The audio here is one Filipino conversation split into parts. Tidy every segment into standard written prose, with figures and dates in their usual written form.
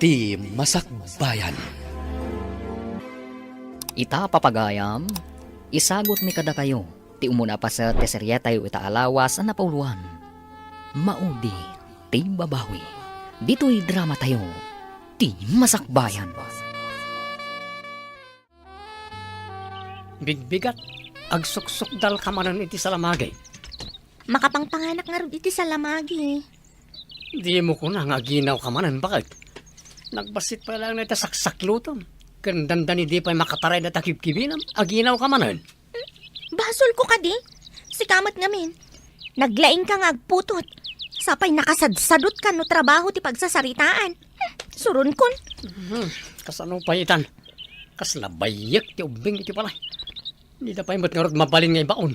ti Masakbayan. Ita papagayam, isagot mi kada kayo, ti umuna pa sa teseryetay o itaalawas na napauluan. Maudi, ti babawi, dito'y drama tayo, ti Masakbayan. Bigbigat, agsuksok dal kamanan iti salamagay. Makapangpanganak nga rin iti sa lamagi. Di mo ko na nga ginaw kamanan, bakit? Nagbasit pa lang na ita saksaklutom. Kandandan di pa makataray na takip-kibinam, aginaw kamanan. Basol ko ka di. Sikamat ngamin. Naglaing ka nga agputot. Sapay nakasadsadot ka no trabaho ti pagsasaritaan. Surun kon. Kasano pa itan? Kaslabayak ti ubing iti palay. Di da pa imot nga rod mabalin nga ibaon.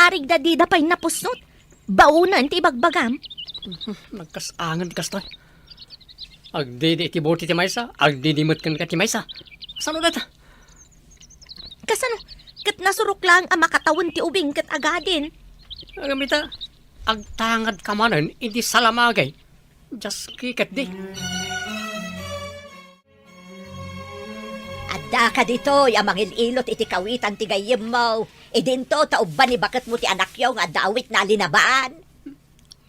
Arig da di dapay napusnot. Baunan ti bagbagam. Nagkasangan ti kastoy. Agdidi iti boti ti maysa, agdidimot kan ka ti maysa. Sano data? Kasano? Kat nasurok lang ang makatawan ti ubing kat agadin. Agamita, agtangad kamanan, hindi salamagay. Just kikat di. Adda ka dito, amang ililot iti kawitan ti gayem mo. Idinto, tauban ni bakit mo ti anak yaw nga dawit na linabaan.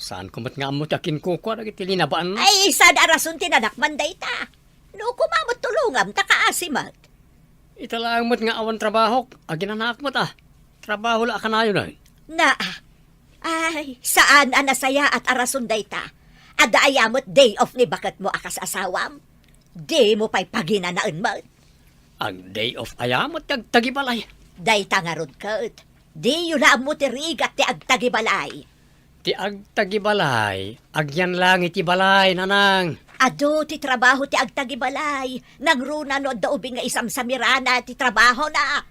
Saan kumat nga mo ti akin kuko na iti linabaan? Ay, sad arason tinanakman day ta. No, kumamot tulungam, takaasimat. Italang mo't nga awan trabaho, aginanak mo ta. Trabaho la ka na yun ay. Na, ay, saan anasaya at arason day ta? Adda ayamot day off ni bakit mo akas asawam? Di mo pa'y paginanaan mo. Ang day of ayamot agtagibalay. Day ta nga rod kat. Di yun na mo ti rigat ti agtagibalay. Ti agtagibalay, agyan lang iti balay, nanang. Ado ti trabaho ti agtagibalay. Nangruna no daubing nga isam samirana ti trabaho na.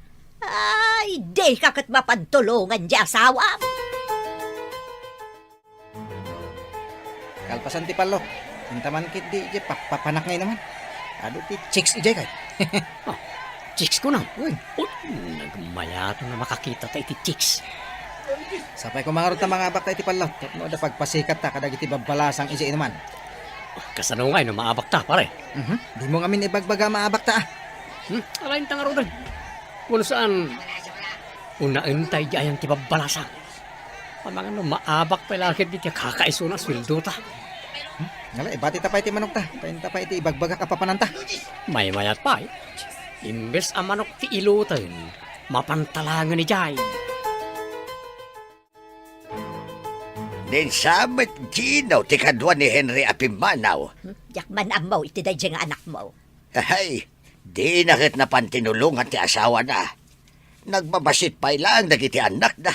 Ay, di kakat mapantulungan di asawa. Kalpasan ti palo. Intaman kit di papanak ngayon naman. Ado ti chicks ijay kay. Chicks ko na. Uy, Nagmayato na makakita tayo iti chicks. sapay ko mga ruta mga abak tayo ti palo. No, da pagpasikat ta kadag iti babalasang ijay naman. Kasano nga, no, maabak ta, pare. Di mo ngamin ibagbaga maabak ta. Alain ta nga ro doon. Kung saan, unaan tayo di ayang tibabalasa. Ang mga no, maabak pa lakit di tiya kakaiso na sweldo ta. Ngala, bati ta pa iti manok ta. Pain ta pa iti ibagbaga kapapananta. May mayat pa, imbes ang manok ti ilutan, mapantalangan ni Jai. Din sabat ginaw ti kadwa ni Henry Apimanaw. Yakman amaw iti day nga anak mo. Ay, di nakit na pantinulungan ti asawa na. Nagbabasit pa ilang dagiti anak na.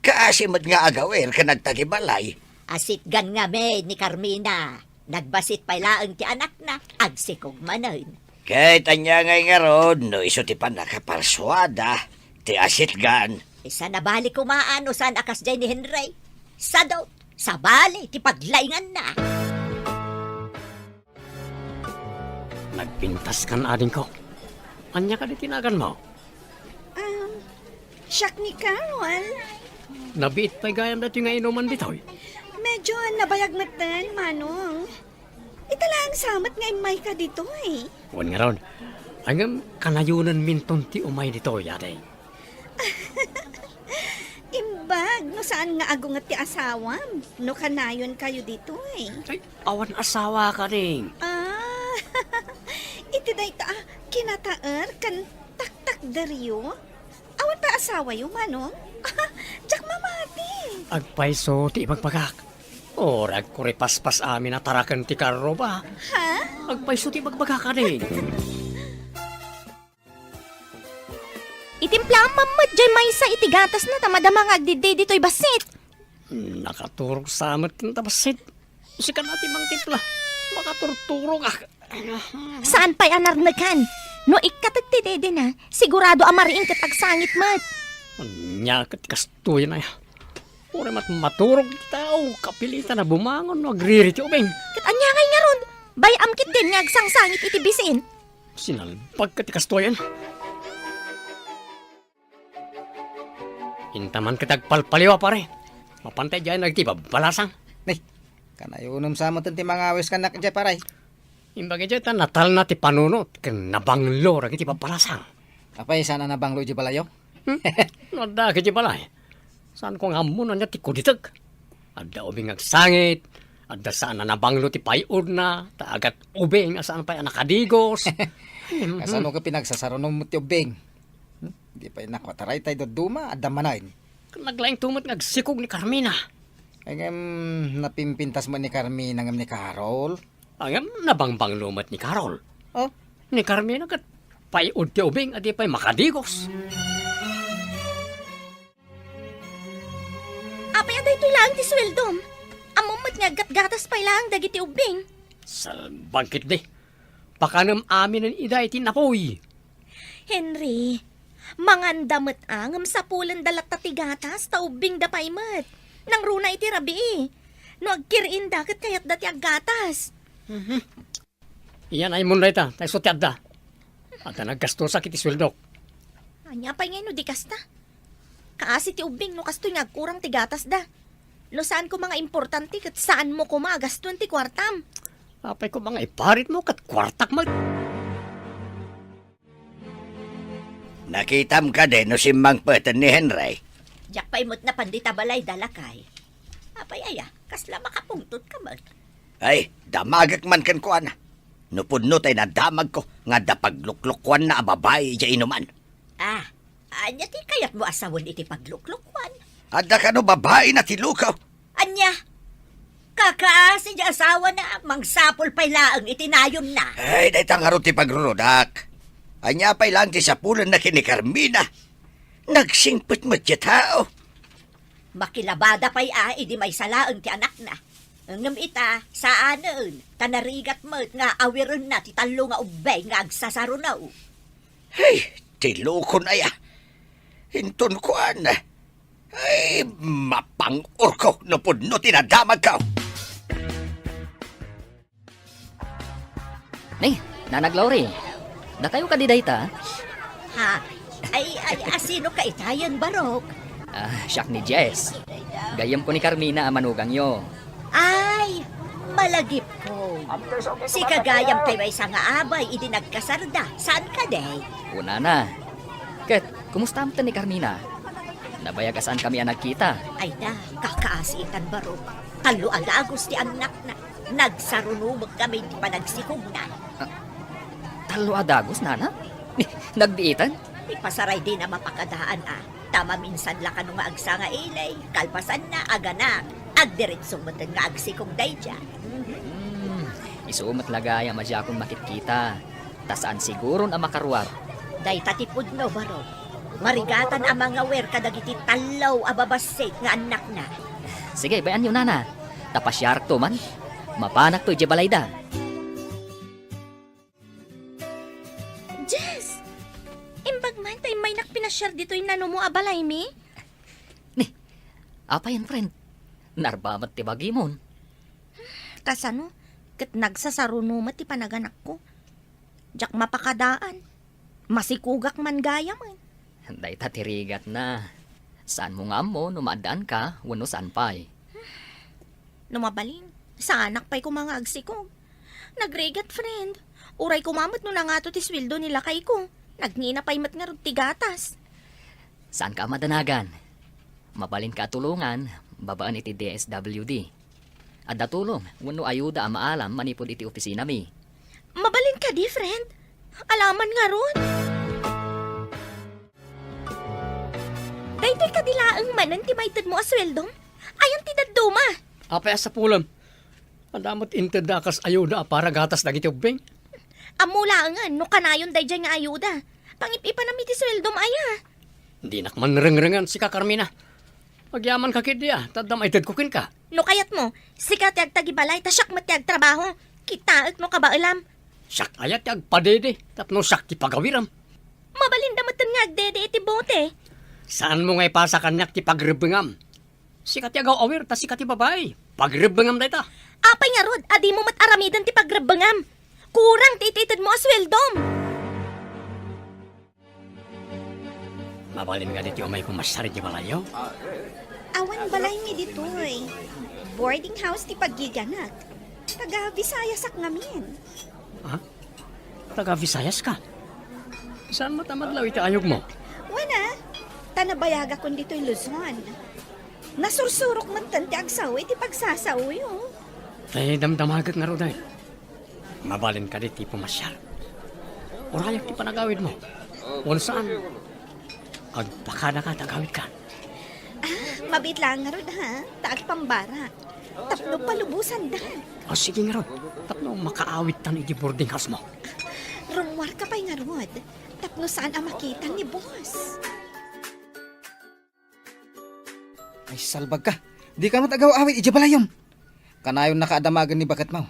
Kaasimod nga agawer ka nagtagibalay. Asit gan nga me ni Carmina. Nagbasit pa ilaang ti anak na. Agsikog manan. Kahit anya ngay nga ron, no iso ti pa nakaparswada. Ti asit gan. Isa na bali kumaano saan akas jay ni Henry. Sa daw, sa bali, ti paglaingan na. Nagpintas kan ading ko. Anya ka di tinagan mo? Siyak ni Carol. Nabiit pa'y gayam dati nga inuman dito. Medyo nabayagmatan, Manong. Italang samat nga imay ka dito eh. Wan nga ron. Hanggang kanayunan minton ti umay dito, yaday. Imbag, no saan nga ago nga ti asawam? No kanayon kayo dito eh. Ay, awan asawa ka rin. Ah, iti day ta, kinataar kan tak-tak daryo. Awan pa asawa yung Manong? Diyak mamati. Agpaiso ti ibagpagak. Orag ko paspas amin na tarakan ti karro ba? Ha? Agpaiso ti ibagpagak ka rin. Itimpla ang mamad jay maysa iti gatas na tamadama nga agdiday dito'y basit. Nakaturog sa amat ng tabasit. Sika natin mang tipla. Makaturturog ah. Saan pa'y anarnagan? No ikatagtidede na, sigurado amariin kat agsangit mat. Anya kat kastuya na ya. Uri mat maturog tao. Kapilitan na bumangon. Agririti ubeng. Kat anya ngay nga ron, bayam kit din nga agsangsangit iti bisin. Sinalpag kat kastuyan. Intaman kitag palpaliwa pare. Mapantay dyan nagtibab balasang. Nay, kanayo unom sa mo ti mga awis kanak jay paray. Imbagay dyan, natal na ti panunot, kan nabanglo, ragi ti papalasang. Apay, sana nabanglo di balayo? Nada ka di balay. Saan kong hamunan niya ti kuditag. Adda ubing agsangit, adda saan na nabanglo ti payod na, taagat ubing, saan pa nakadigos. Kasano ka pinagsasarunom mo ti ubing? Di pa nakwataray tayo duma, adda manayin. Naglaing tumot ngagsikog ni Carmina. Ay napimpintas mo ni Carmina ngam ni Carol. Ang nabangbang lumat ni Carol. Oh, Ni Carmina kat payod ti ubing, adi pa'y makadigos. Apay aday ito'y lang ti sweldom. Amumat nga gatgatas pa lang dagiti ubing. Sa bangkit di. Pakanam amin ang iday tinapoy. Henry, mangandamot angam sa pulan dalat tatigatas ta ubing da paymat. Nang runa iti rabi no agkiriin dagat kayat dati aggatas. Iyan ay munday ta, tayo sotyad da. At naggasto sa kiti sweldok. Anya pa'y ngayon no di kasta. Kaasi ti ubing no kasto'y ngagkurang ti gatas da. No saan ko mga importante kat saan mo kumagaston ti kwartam. Apay ko mga iparit mo kat kwartak mag. Nakitam ka din no simbang peten ni Henry. Jak paimot na pandita balay dalakay. Apay aya, kasla makapungtot ka mag. Ay, damagak man kan kuan. Nupudno tay nadamag ko nga dapagluklukwan na ababay ja inuman. Ah, anya ti kayat mo asawon iti pagluklukwan. Adda ka no babae na tilukaw. Anya, kakaasi di asawa na mangsapol pay laang itinayon na. Ay, day tangarot ti pagrurudak. Anya pa'y lang ti sapulan na kini Carmina. Nagsingpit mo ti tao. Makilabada pay idi may salaang ti anak na. Ngam ita, saanon, tanarigat mo nga awiron na ti talo nga ubay nga agsasarunaw. Hey, tilukon aya. Hinton kuan. Ay, mapang-or ko no pudno tinadamag ka. Nih, Nanag Lori. Da kayo kadiday ta? Ha? Ay, asino ka itayan, Barok? Siyak ni Jess. Gayam ko ni Carmina ang manugang yo. Ay, malagip ko. Si kagayam tayo may nga abay, idi nagkasarda. Saan ka, day? Una na. Ket, kumusta mo ni Carmina? Nabayagasaan kami ang nagkita. Ay da, kakaasitan, Barok. Talo agagos ti anak na. Nagsarunumag kami di pa nagsikog na. Talo adagos, nana? Nagdiitan? Ipasaray din na mapakadaan Tama minsan la ka nga agsa nga ilay. Kalpasan na, aga na. Agdiretsong mo nga agsikog day dyan. Isumat lagay ang madya akong makikita. Tasaan siguro na makaruar. Day tatipod no, Barok. Marigatan ang mga wer kadagiti talaw ababasik nga anak na. Sige, bayan yun, nana. Tapasyark to man. Mapanak to, Jebalayda. Jess! Imbag man tayo may nakpinasyar dito yung nano mo abalay mi? Apa yan, friend? Narbamat ti bagimon. Kasano? Kat nagsasarunumat ti panaganak ko. Jak mapakadaan. Masikugak man gaya man. Day tatirigat na. Saan mo nga mo, numadaan ka, wano saan pa'y. Numabalin. Sa anak pa'y ko mga agsikog. Nagregat, friend. Uray kumamot no na nga to ti sweldo nila kay ko. Nagngina pa'y mat nga ti gatas. Saan ka madanagan? Mabalin ka tulungan, babaan iti DSWD. At datulong, wano ayuda ang maalam manipod iti opisina mi. Mabalin ka di, friend. Alaman nga ron. Daytoy kadilaang manan ti maytad mo asweldom. Ayan ti dadduma. Apay sa pulam. Andamot intedakas ayuda para gatas dagiti ubing. Amula nga, no kanayon day dyan nga ayuda. Pangipipa na ti sweldom aya. Hindi nakman reng-rengan si Carmina. Magyaman ka kidya, tadam ay kukin ka. No kayat mo, sikat yag tagibalay, ta syak matyag trabaho. Kitaak no kabailam. Sak ayat yag padede, tapno sak ti pagawiram. Mabalin damatan nga agdede iti bote. Saan mo nga ipasa kanyak ti pagrebengam? Sikat yagaw awir, ta sikat ti babay. Pagrebengam da ita. Apay nga rod, adi mo mataramidan ti pagrabangam. Kurang ti ititid mo asweldom. Mabalin nga dito may kumasari di balayo. Awan balay mi ditoy. Boarding house ti paggiganak. taga Visayas ak ngamin. Taga Visayas ka. Saan mo tamadlaw iti ayog mo? Wana, tanabayaga kon dito'y Luzon. Nasursurok man tanti agsaw, iti pagsasaw yun. Ay, damdamagag nga ro dahil. Mabalin ka di ti pumasyar. Orayak ti panagawid mo. Unsaan? Agpakada ka, tagawid ka. Mabit lang nga ron ha, taag pambara. Tapno palubusan dan. O sige nga ron. Tapno makaawid tan iti boarding house mo. Rumwar ka pa'y nga rod. Tapno saan ang makita ni boss. Ay, salbag ka. Di ka matagaw awit, ija balayom. Kanayon nakaadamagan ni bakat mo.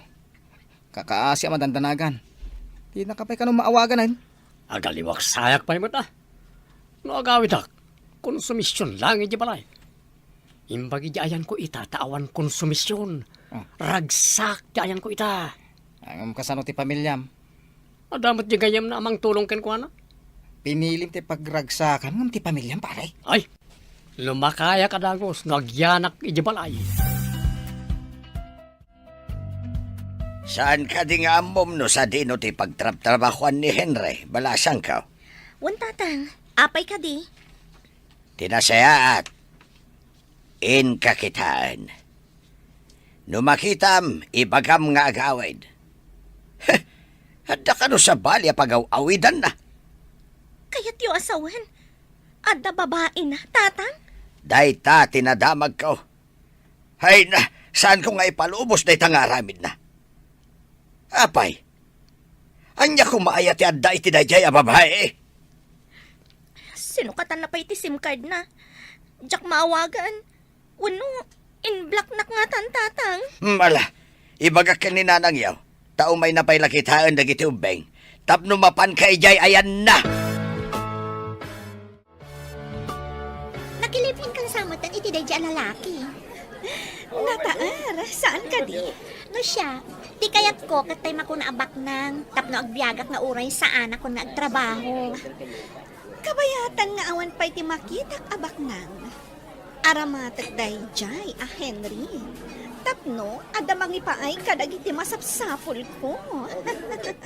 Kakaasi ang madandanagan. Di na kapay ka nung maawagan ay. Agaliwak sayak pa ni mo ta. No agawid ak. Konsumisyon lang iti balay. Imbagi di ayan ko ita, taawan konsumisyon. Ragsak di ayan ko ita. Ang kasano ti pamilyam. Adamot di gayam na amang tulong ken ko na. Pinilim ti pagragsakan ng ti pamilyam pare. Ay, lumakaya kadagos, nagyanak iti balay. Saan ka di nga amom no sa dino ti pagtrabahuan ni Henry? Balasang ka. Wan tatang, apay ka di. Tinasayaat. In kakitaan. Numakitam, ibagam nga agawid. Heh, handa ka no sa balya pag-awidan na. Kayat yung asawan. Adda babae na, tatang. Dayta, tinadamag ko. Hay na, saan ko nga ipalubos na itangaramid na? Apay, anya kung maayat ti adda iti dayjay a babae. Sinukatan na pa iti SIM card na. Diyak maawagan. Uno, in-block na nga tan, tatang. Mala, ibagak ka ni nanang yaw. Tao may napaylakitaan na giti ubeng. Tapno mapan kay jay ayan na. Nakilipin kang samatan iti dayjay lalaki. Nataar, saan ka di? No siya, ti kayat ko katay makunaabak nang tapno agbiagak nga uray sa anak ko na agtrabaho. Kabayatan nga awan pa'y ti makitak abak nang. Aramatak dayjay a Henry. Tapno, adamangi pa ay kadagiti masapsapol ko.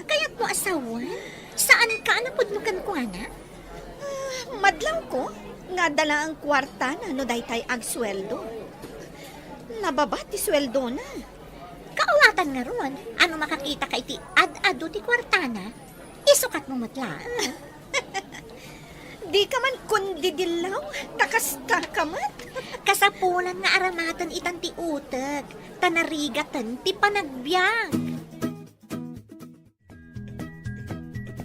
Kayat mo asawan? Saan ka napudnukan ko, ana? Madlaw ko, nga dala ang kwarta na no daytay agsweldo. Nababat ti sweldo na. Kaawatan nga ron. Ano makakita ka iti ad-ado ti kwartana? Isukat mo matla. Di ka man kundi dilaw, takas takamat. Kasapulan nga aramatan itan ti uteg. Tanarigatan ti panagbiang.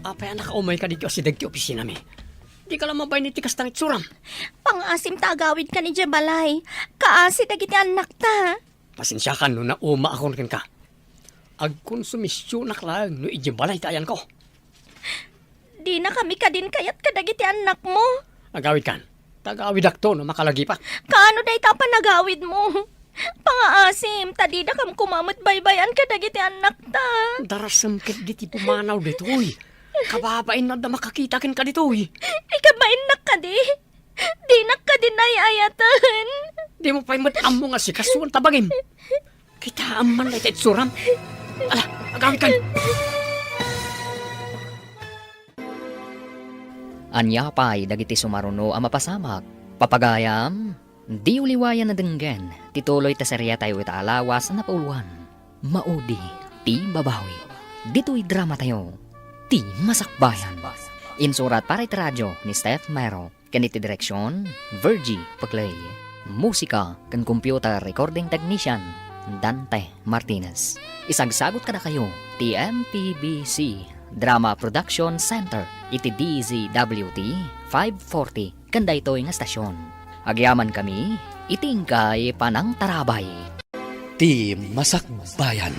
Apay anak umay ka dito si dagti opisina mi. Di ka lang mabay ni tikas tangit suram. Pangasim tagawid ka ni Jebalay. Kaasi dagiti anak ta. Pasensya ka no na uma akon ken ka. Agkonsumisyon nak lang no ijibalay tayan ko. Di na kami kadin kayat kadagiti anak mo. Agawid kan. Tagawid akto no makalagi pa. Kaano day ta panagawid mo? Pangaasim, tadida kam kumamot baybayan kadagiti anak ta. Darasam ket diti pumanaw dito uy. Kababain na da makakita ken ka dito uy. Ikabain na ka di. Di na ka din ayatan. Di mo pa'y matamo nga si kasuan tabagim. Kita aman na iti suram. Ala, agawid kan. Anya pa'y dagiti sumaruno ang mapasamak. Papagayam, di uliwayan na denggen. Tituloy ta serya tayo itaalawas na pauluan. Maudi, ti babawi. Dito'y drama tayo. Ti masakbayan. Insurat para iti radyo ni Steph Mero. Kaniti direksyon, Virgie Paglay. Musika kan computer recording technician, Dante Martinez. Isagsagot kada kayo, ti MPBC Drama Production Center, iti DZWT 540, kanda ito'y nga stasyon. Agyaman kami, itingkay panang tarabay. Ti Masakbayan.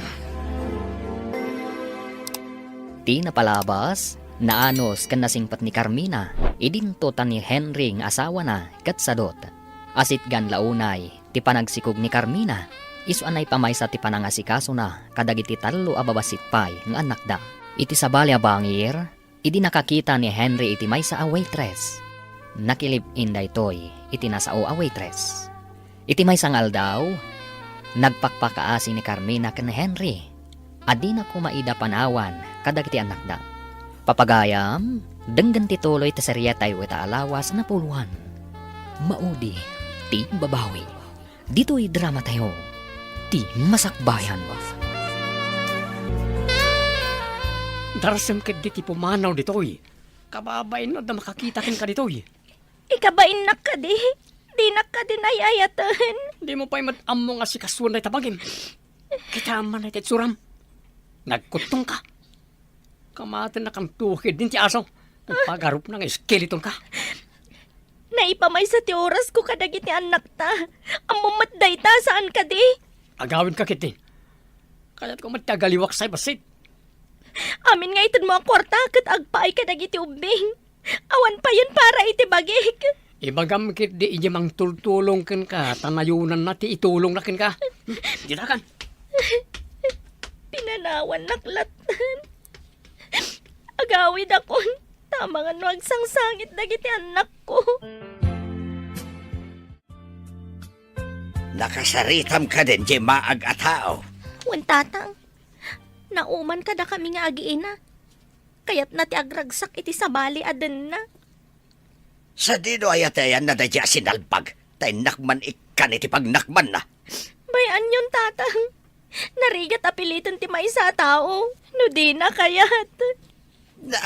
Ti napalabas, naanos kan nasingpat ni Carmina, idintotan ni Henry nga asawa na katsadot. Asit gan launay, ti panagsikog ni Carmina, iso anay pamaysa ti panangasikaso na kadagiti talo ababasit pay nga anak da. Iti sabali abangir, idi nakakita ni Henry iti maysa a waitress. Nakilip inday toy, iti nasao a waitress. Iti maysa nga aldaw, nagpakpakaasi ni Carmina ken Henry, Adi na ko maida panawan kadagiti anak da. Papagayam, denggan ti tuloy ti serya tayo ita alawas na puluhan. Maudi, ti babawi. Dito'y drama tayo, ti masakbayan. Darasem ket di ti pumanaw ditoy. Kababay no da makakita ken ka ditoy. Ikabain na ka di. Di na ka din ayayatan. Di mo pa'y madamo nga si kasuan na itabagin. Kita man ay suram. Nagkutong ka. Kamatin na kang tuhid din ti aso. Pagarup ng skeleton ka. Naipamay sa ti oras ko kadagiti anak ta. Ang mumatday ta saan ka di? Agawin ka kiti. Kaya't ko matagaliwak sa'y basit. Amin nga itad mo ang kwarta kat agpaay kadagiti ubing. Awan pa yun para iti bagik. Ibagam kit di ijamang tultulong ken ka. Tanayunan na ti itulong na ken ka. Dita kan. Pinanawan naklatan. Agawid akon. Tama nga no agsangsangit dagiti anak ko. Nakasaritam ka din, di maag atao. Wan tatang. Nauman kada kami nga agiina. Kaya't nati agragsak iti sabali aden na. Sa dino ayatayan na dadya sinalpag. Tay nakman ikan iti pagnakman na. Bayan yun tatang. Narigat apilitan ti may sa tao. No di na kayat. Na,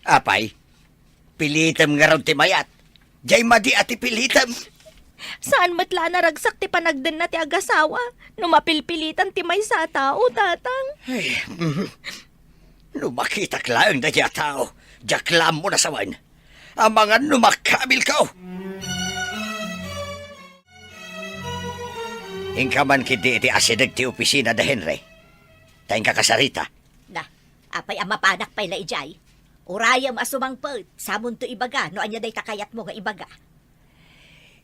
apay, pilitam nga raw ti mayat. Diyay madi ati pilitam. Saan matla naragsak ti panagden na ti agasawa? No mapilpilitan ti may sa tao tatang. Ay, lumakita klaang dadya tao. Jaklam mo na sawan. Ang mga numakabil ka. Ingka man kiti iti asidag ti opisina da Henry. Tayong kakasarita. Na, apay ang mapanak pay na ijay. Urayam asumangpot, samon to ibaga, no anya day takayat mo nga ibaga.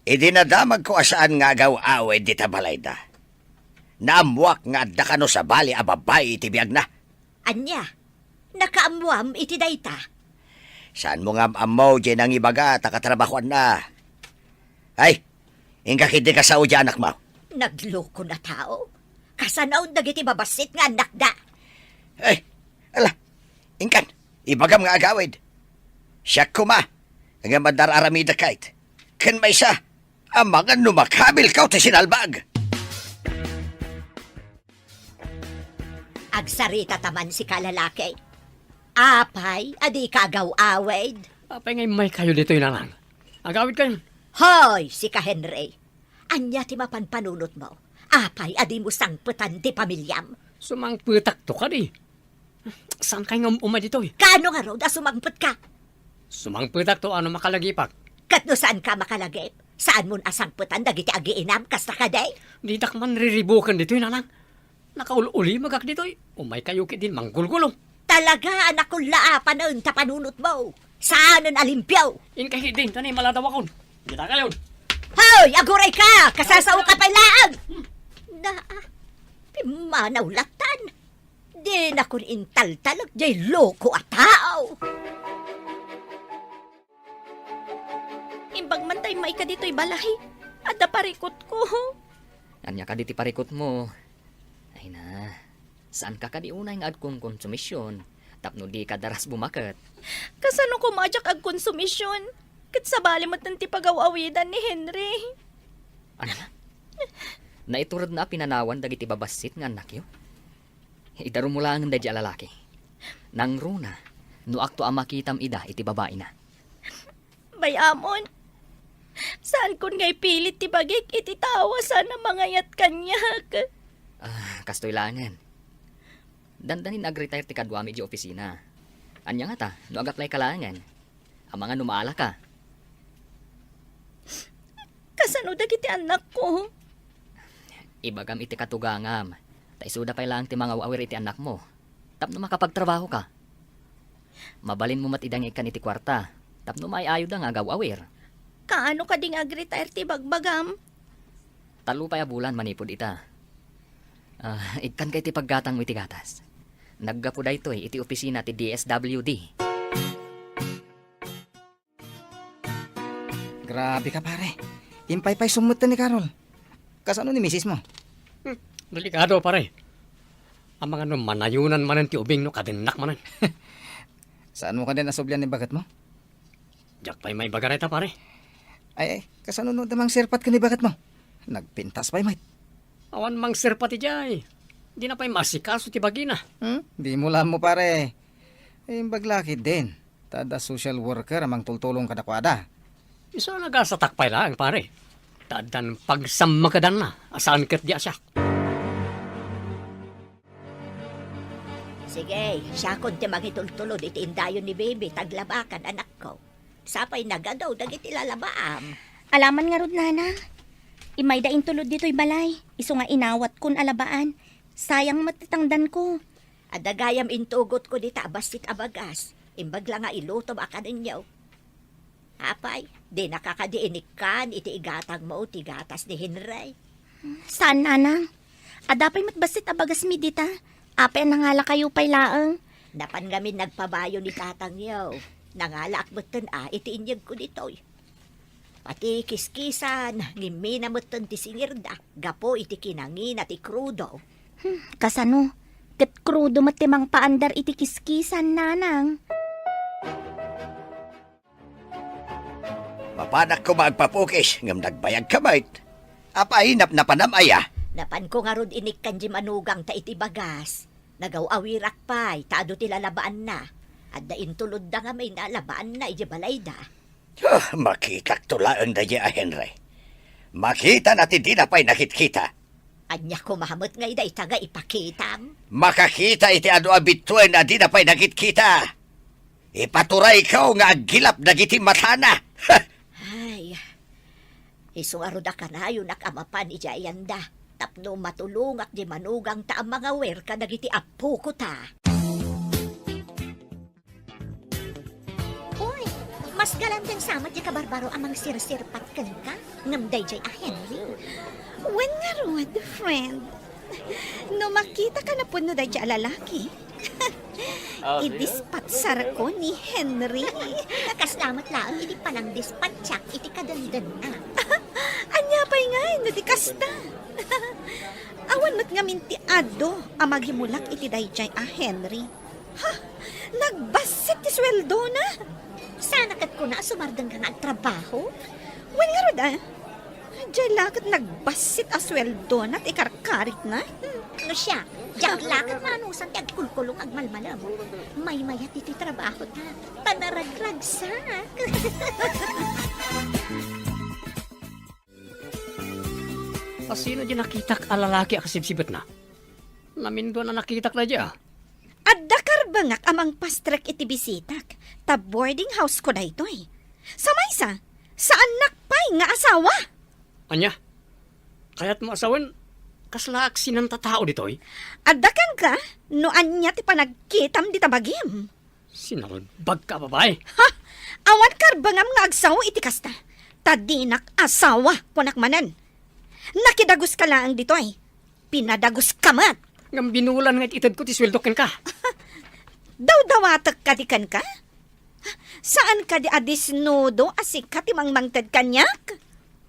Idinadamag ko asaan nga agaw-away di tabalay da. Naamwak nga adda kano sa bali a babay iti biyag na. Anya, nakaamuam iti dayta. Saan mo nga amaw dyan ang ibaga takatrabahuan na? Ay, ingka kiti ka sa udya anak mo. Nagloko na tao. Kasanaon dagiti babasit nga anak da. Ay, ala, ingkan, ibagam nga agawid. Siya kuma, nga madararamida kahit. Kan may isa, ang mga numakabil ka ti sinalbag. Agsarita taman si kalalaki. Apay, adi kagaw-awed. Apay ngay may kayo dito yun lang. Agawid kayo. Hoy, si ka Henry. Anya ti mapanpanunot mo. Apay, adi mo sangputan ti pamilyam. Sumangputak to ka di. Saan kayo nga umay dito eh? Kano nga ro da sumangput ka? Sumangputak to ano makalagipak. Katno saan ka makalagip? Saan mo asangputan dagiti agiinam kasta ka day? Di tak man riribukan dito yun lang. Nakauli magak dito eh. Umay kayo kit din manggulgulong. Talaga anak kong laapan na unta panunot mo. Saan ang alimpyaw? In kahit din, tanay maladaw akon. Kita kayo. Hoy, aguray ka! Kasasaw ka pa laang! Na, pimanaw latan. Di na kun intal-talag, jay loko at tao. Imbag man tayo may ka dito'y balay. At parikot ko. Anya ka diti parikot mo. Ay na, saan ka di unay nga agkong konsumisyon? Tapno di ka daras bumakat. Kasano ko majak ag konsumisyon? Kat sa bali mo tanti pagawawidan ni Henry. Ano na? Naiturad na pinanawan dagiti babasit nga anak yo. Idaro mo lang da di alalaki. Nang runa, no akto ang makitam ida iti babae na. Bayamon. Saan kun ngay pilit ti bagik iti tawa sana mangayat kanyak. Kastoy langan. Dandanin nag-retire ti kadwami di opisina. Anya nga ta, no agaplay kalangan. Ang mga numaala ka. Kasano dagiti anak ko? Ibagam iti katugangam. Taisuda pa lang ti mga awir iti anak mo. Tapno makapagtrabaho ka. Mabalin mo matidang ikan iti kwarta. Tapno maiayod ang agaw-awir. Kaano ka ding ag-retire ti bagbagam? Talo pa ya bulan manipod ita. Ikan kay ti paggatang mo iti gatas. Naggapo da ito iti opisina ti DSWD. Grabe ka pare. Impay-pay sumut ni Carol. Kasano ni misis mo? Delikado pare. Ang mga no manayunan manan ti ubing no kadinak manan. Saan mo ka din nasobyan ni bagat mo? Jak pa'y may bagareta pare. Ay, kasanunod namang sirpat ka ni bagat mo. Nagpintas pa'y mate. Awan mang sir pati jay. Di na pa'y masikaso ti bagina. Di mo lang mo pare. Eh, baglaki din. Tada social worker amang tultulong kadakwada. Isa nagasatak pa'y lang pare. Tadan pagsamakadan na. Asaan kat di asyak. Sige, siya kon ti mangitultulod iti indayon ni baby, taglabakan anak ko. Sapay nagadaw, dagiti lalabaam. Alaman nga rod, nana. Imay daing tulod dito'y balay. Iso nga inawat kun alabaan. Sayang matitangdan ko. Adagayam intugot ko dita basit abagas. Imbag lang nga ilutom akaninyaw. Apay, di nakakadiinik kan iti igatang mo ti gatas ni Henry. Saan, nana? Adapay matbasit abagas mi dita. Apay nangala kayo pa'y laang. Napan ngamin nagpabayo ni tatang yaw. Nangala akbutan iti inyag ko ditoy. Pati kiskisan, ngimina mutan ti singirda. Gapo iti kinangin at ikrudo. Kasano? Kat krudo matimang paandar iti kiskisan, nanang. Mapanak ko magpapukis, ngam nagbayag kamay. Apay, napanamaya. Napan ko nga rod inik kanji manugang ta iti bagas. Nagaw-awirak pa'y, taado ti lalabaan na. At dain tulod da nga may nalabaan na iti balay da. Makita tulaan da a Henry. Makita natin di na pa'y nakitkita. Anya ko mahamot nga ida itaga ipakitam. Makakita iti ado abituen na di na pa'y nakitkita. Ipaturay ikaw nga agilap na giti matana. Ay, isuaro da ka na yun nakamapan iti ayanda. Tapno matulungak di manugang ta ang mga wer ka nagiti apo ko ta. Uy, mas galandang samat di kabarbaro amang sir-sirpat kan ka. Ngamday jay a Henry. Wen nga rod, friend. No makita ka na po no day lalaki. Idispatser ko ni Henry. Nakaslamat lang, iti palang dispatchak, iti kadandan na. Anya pa'y nga, no di kasta. Awan mat nga minti ado, amagimulak iti dayjay a Henry. Ha? Nagbasit ti sweldo na. Sana kat ko na sumardang ka nga ang trabaho. Wen nga rod Diyay lakat nagbasit a sweldo na at ikarkarit na. No siya, diyak lakat manusan ti agkulkulong agmalmalam. May mayat iti trabaho ta, panaragragsak. Sino di nakitak alalaki akasibsibet na? Namindo na nakitak na di At dakar bangak amang pastrek iti bisitak. Ta boarding house ko na ito eh. Sa maysa, saan nakpay nga asawa? Anya? Kaya't mo asawan, kaslaak sinanta tao ditoy? At dakan ka, no anya ti panagkitam di tabagim. Sinalbag ka babae. Ha? Awan karbangam nga agsaw iti kasta. Tadinak asawa kunakmanan. Nakidagos ka lang dito ay. Pinadagos ka mat. Ngam binulan nga itad ko ti sweldoken ka. Daw-dawatak ka di kan ka? Saan ka di adisnudo asik ka ti mangmangtad kanyak?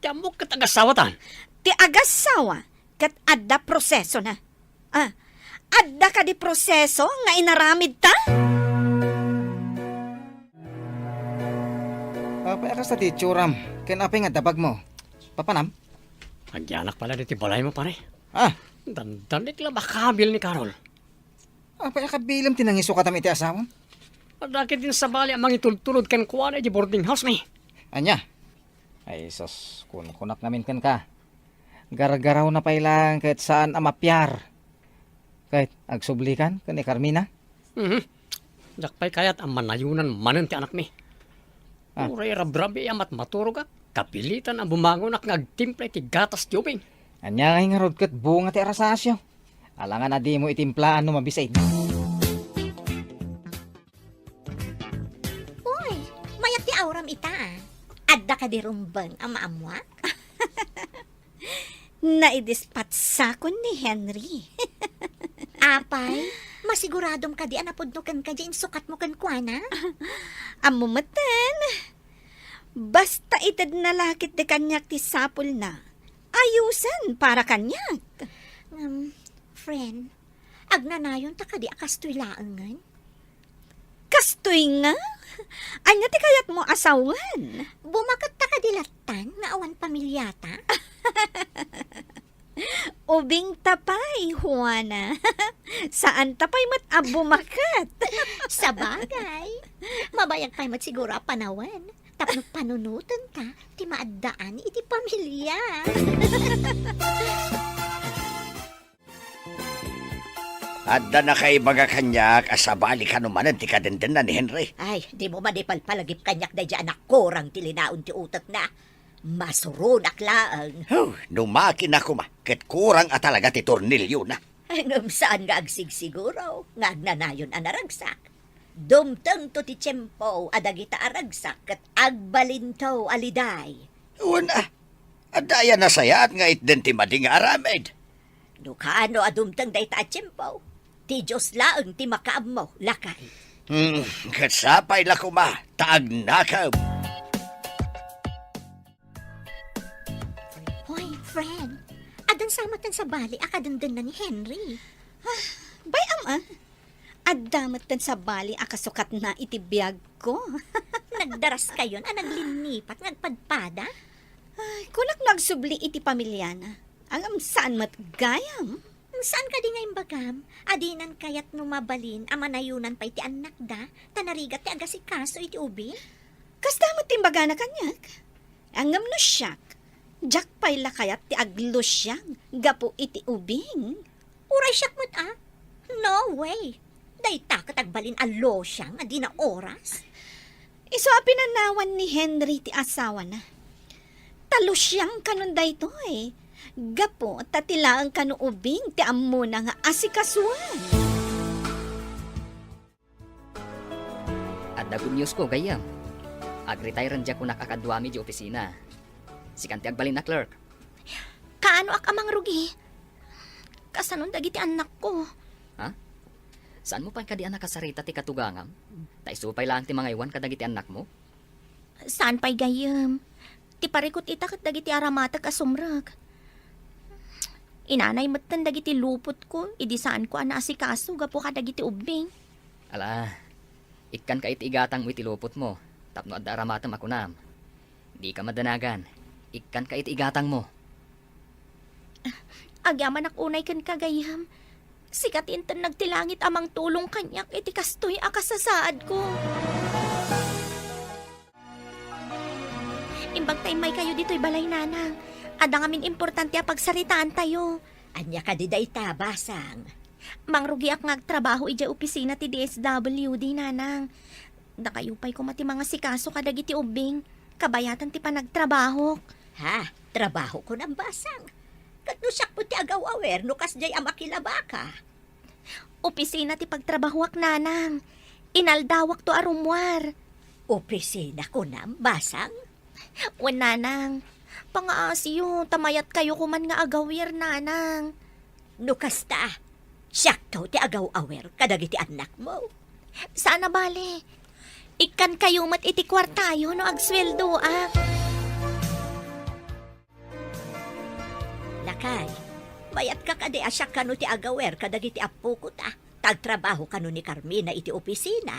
Tiamok ka tagasawatan. Ti agasawa kat adda proseso na. Adda ka di proseso nga inaramid ta? Papaya ka sa titsuram. Kinapay nga dabag mo. Papanam? Agyanak pala diti balay mo pare. Dandanik lang makabil ni Carol. Papaya ka bilam tinangiso ka tam iti asawan. Adakit din sa bali ang mangitultulod kan kuha na di boarding house ni. Anya? Ay sos, kunak namin kan ka. Gargaraw na pailang kahit saan amapyar. Kahit agsublikan kan ni Carmina. Jakpay kayat ang manayunan manan ti anak mi. Uray rabrabi amat maturog at kapilitan ang bumangon at ngagtimpla iti gatas ti ubing. Anya nga rod kat bunga ti arasasyo. Alangan na di mo itimplaan no mabisay. Uy, mayat ti auram ita. Adda ka di rumbang ang maamwak. Naidispatsa ko ni Henry. Apay, masiguradom ka di anapod no kan ka di sukat mo kan kuana. Amumatan. Basta itad na lakit de kanyak ti sapul na. Ayusan para kanyak. Friend, Agnanayon ta kadi akastoy laangan. Kastoy nga? Anya ti kayat mo asawan? Bumakat ta kadilatan nga awan pamilyata. Ubing tapay, Juana. Saan tapay mat abumakat? Sa bagay. Mabayag kay mat siguro a panawan. Tapno panunutan ta, ti maaddaan iti pamilya. Adda na kay baga kanyak asabali ka numanan ti kadenden na ni Henry. Ay, di mo manipalpalagip kanyak na dyan anak korang ti linaon ti utak na. Masurunak laang. Numakin ako ma, ket kurang at talaga ti tornilyo na. Hanggang saan nga agsig siguro, nga agnanayon anaragsak. Dumteng to ti tiyempo, adagita aragsak, kat agbalinto aliday. Una, adaya na sayat nga itden ti mading aramid. No kaano adumteng day ta tiyempo, ti Diyos laang ti makaam mo, lakay. Ket sapay la kuma, taag nakam. Hoy, friend, adan samatan sa bali akadandan na ni Henry. Bayam Adamatan sa bali akasukat na itibiyag ko. Nagdaras kayon, naglinipat, nagpadpada. Ay, kunak nagsubli iti pamilyana. Ang saan matgayam? Saan ka di nga imbagam? Adinan kayat numabalin, amanayunan pa iti anak da, tanarigat ti agasikaso iti ubi? Kasta mo timbaga na kanyak. Angam no siyak. Jak pay lakayat ti aglo siyang, gapo iti ubing. Uray siyak mo't No way. Day ta katagbalin alo siyang, adi na oras. Iso pinanawan ni Henry ti asawa na. Talo siyang kanunday to Gapo, tatilaan kanuubing ti ammo na nga asikasuan. At good news ko, gayam. Ag-retire dya ko nakakadwami di opisina. Si kanti agbalin na clerk. Kaano ak amang rugi? Kasanon dagiti anak ko. Saan mo pa kadi anak kasarita ti katugangam? Taisupay lang ti mga iwan kadagiti anak mo? Saan pa'y gayam? Ti parikot ita kat dagiti aramatag asumrag. Inanay matan dagiti lupot ko, idi saan ko asikaso gapo ka dagiti ubing. Ala, ikan ka itigatang mo itilupot mo. Tapno adda aramatam ako nam. Di ka madanagan. Ikan ka itigatang mo. Agyaman ak unay kan kagayam. Sikat intan nagtilangit amang tulong kanyak iti kastoy akasasaad ko. Imbag tayo may kayo dito'y balay nanang. Adang amin importante a pagsaritaan tayo. Anya ka di day ta, basang. Mangrugi ak ngagtrabaho ija opisina ti DSWD nanang. Nakayupay ko mati mga sikaso kadagiti ubing. Kabayatan ti panagtrabaho. Ha, trabaho ko ng basang. Katno siyak po ti agaw-awer, no kas jay amakilabaka. Opisina ti pagtrabaho ak nanang. Inaldawak to arumwar. Opisina ko ng basang? Wan nanang. Pangaasiyo, tamayat kayo kuman nga agawir nanang. No kasta, siyak to ti agaw-awer, kadagiti anak mo. Sana bale. Ikan kayo mat iti kwartayo no agsweldo Lakay, bayat ka kadi asyak kano ti agawer kadagiti apo ko ta. Tagtrabaho kano ni Carmina iti opisina.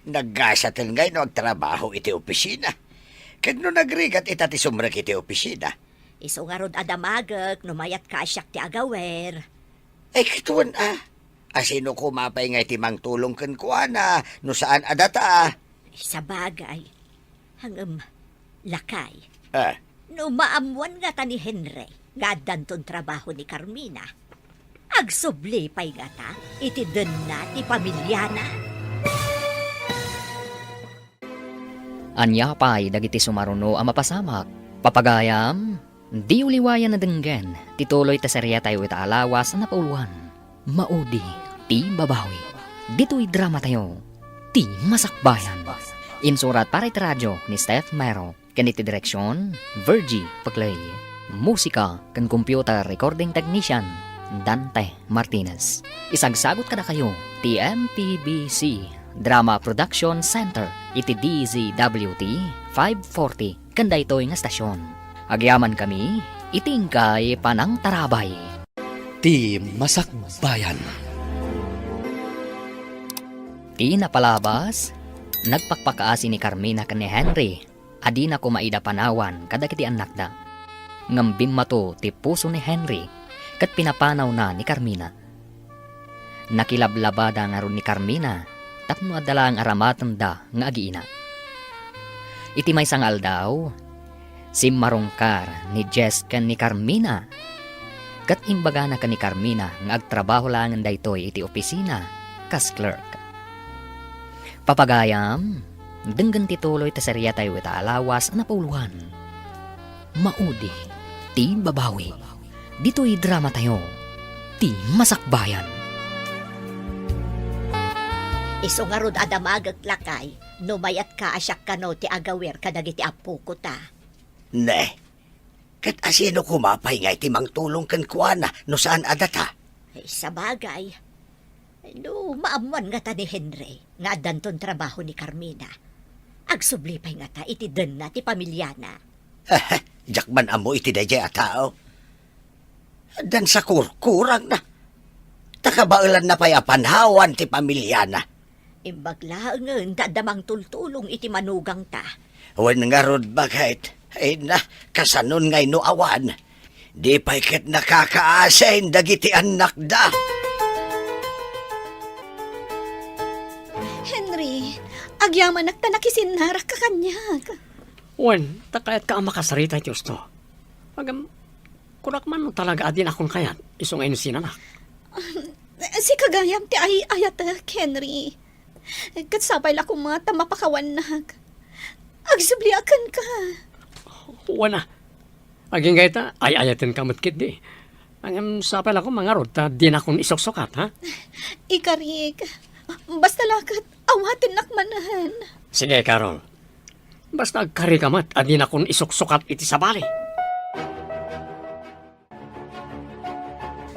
Naggasatil ngay no agtrabaho iti opisina. Kag no nagrigat itati sumrek iti opisina. Iso nga rod adamagak, numayat ka asyak ti agawer. Kituan asino kumapay ngay timang tulong ken kuana, no saan adata. Sa bagay, hangam lakay. No maamuan nga ta ni Henry, nga danton trabaho ni Carmina. Agsubli pa'y gata, iti dun na ti pamilyana. Anya pa'y dagiti sumaruno ang mapasamak. Papagayam, di uliwayan na denggen. Tituloy ta serya tayo itaalawas na pauluan. Maudi, ti babawi. Dito'y drama tayo, ti masakbayan. Insurat para iti radyo ni Steph Mero. Kaniti direksyon, Virgie Paglay. Musika kan computer recording technician, Dante Martinez. Isagsagot kada kayo, TMPBC Drama Production Center, iti DZWT 540, kanda ito'y nga stasyon. Agyaman kami, itingkay panang tarabay. ti Masakbayan. Ti napalabas, nagpakpakaasi ni Carmina kan ni Henry, adi na kumaida panawan kadagiti anak da. Ngambim mato ti puso ni Henry, kat pinapanaw na ni Carmina. Nakilablabada nga ron ni Carmina, tapno adala ang aramatan da nga agiina. Iti may sangal daw, si marungkar ni Jess kan ni Carmina. Kat imbaga na kan ni Carmina nga agtrabaho lang daytoy iti opisina kas clerk. Papagayam, denggan tituloy ta serya tayo ita alawas na pauluhan. Maudi, ti babawi. Dito'y drama tayo, ti Masakbayan. Iso nga rod adamagag lakay, numayat ka asyak kano ti agawer kadagiti apo ko ta. Ne, kat asino kumapay nga iti mangtulong kan kuana no saan adata? Ay, sa bagay. No, maamuan nga ta ni Henry, nga danton trabaho ni Carmina. Agsublipay nga ta iti den na ti pamilyana. Jakman amo iti dayjay a tao. Dan sa kurkurang na. Takabaulan na pa'y apanhawan ti pamilyana. Imbagla nga dadamang tultulong iti manugang ta. Wan nga rod bagayt. Ay na, kasanon ngay no awan. Di pa'y ket nakakaasain dagiti anak da. Henry, agyaman ak nakisinarak ka kanyag. Wen, takayat ka ang makasarita, Diyos to. Agam, kurak man mo talaga adin akong kayat, isong ayun sinanak. Si kagayam ti ay ayat Henry. Katsapay la kumata mapakawanag. Agsubliakan ka. Wana, aging gayta, ay ayatin ka matkit di. Ang sapay lang ko mga rod, ta di na akong isoksokat, ha? Ikarik. Basta lakat, awatin nakmanahan. Sige, Carol. Basta agkari ka mat, adi na akong isoksokat iti sabali.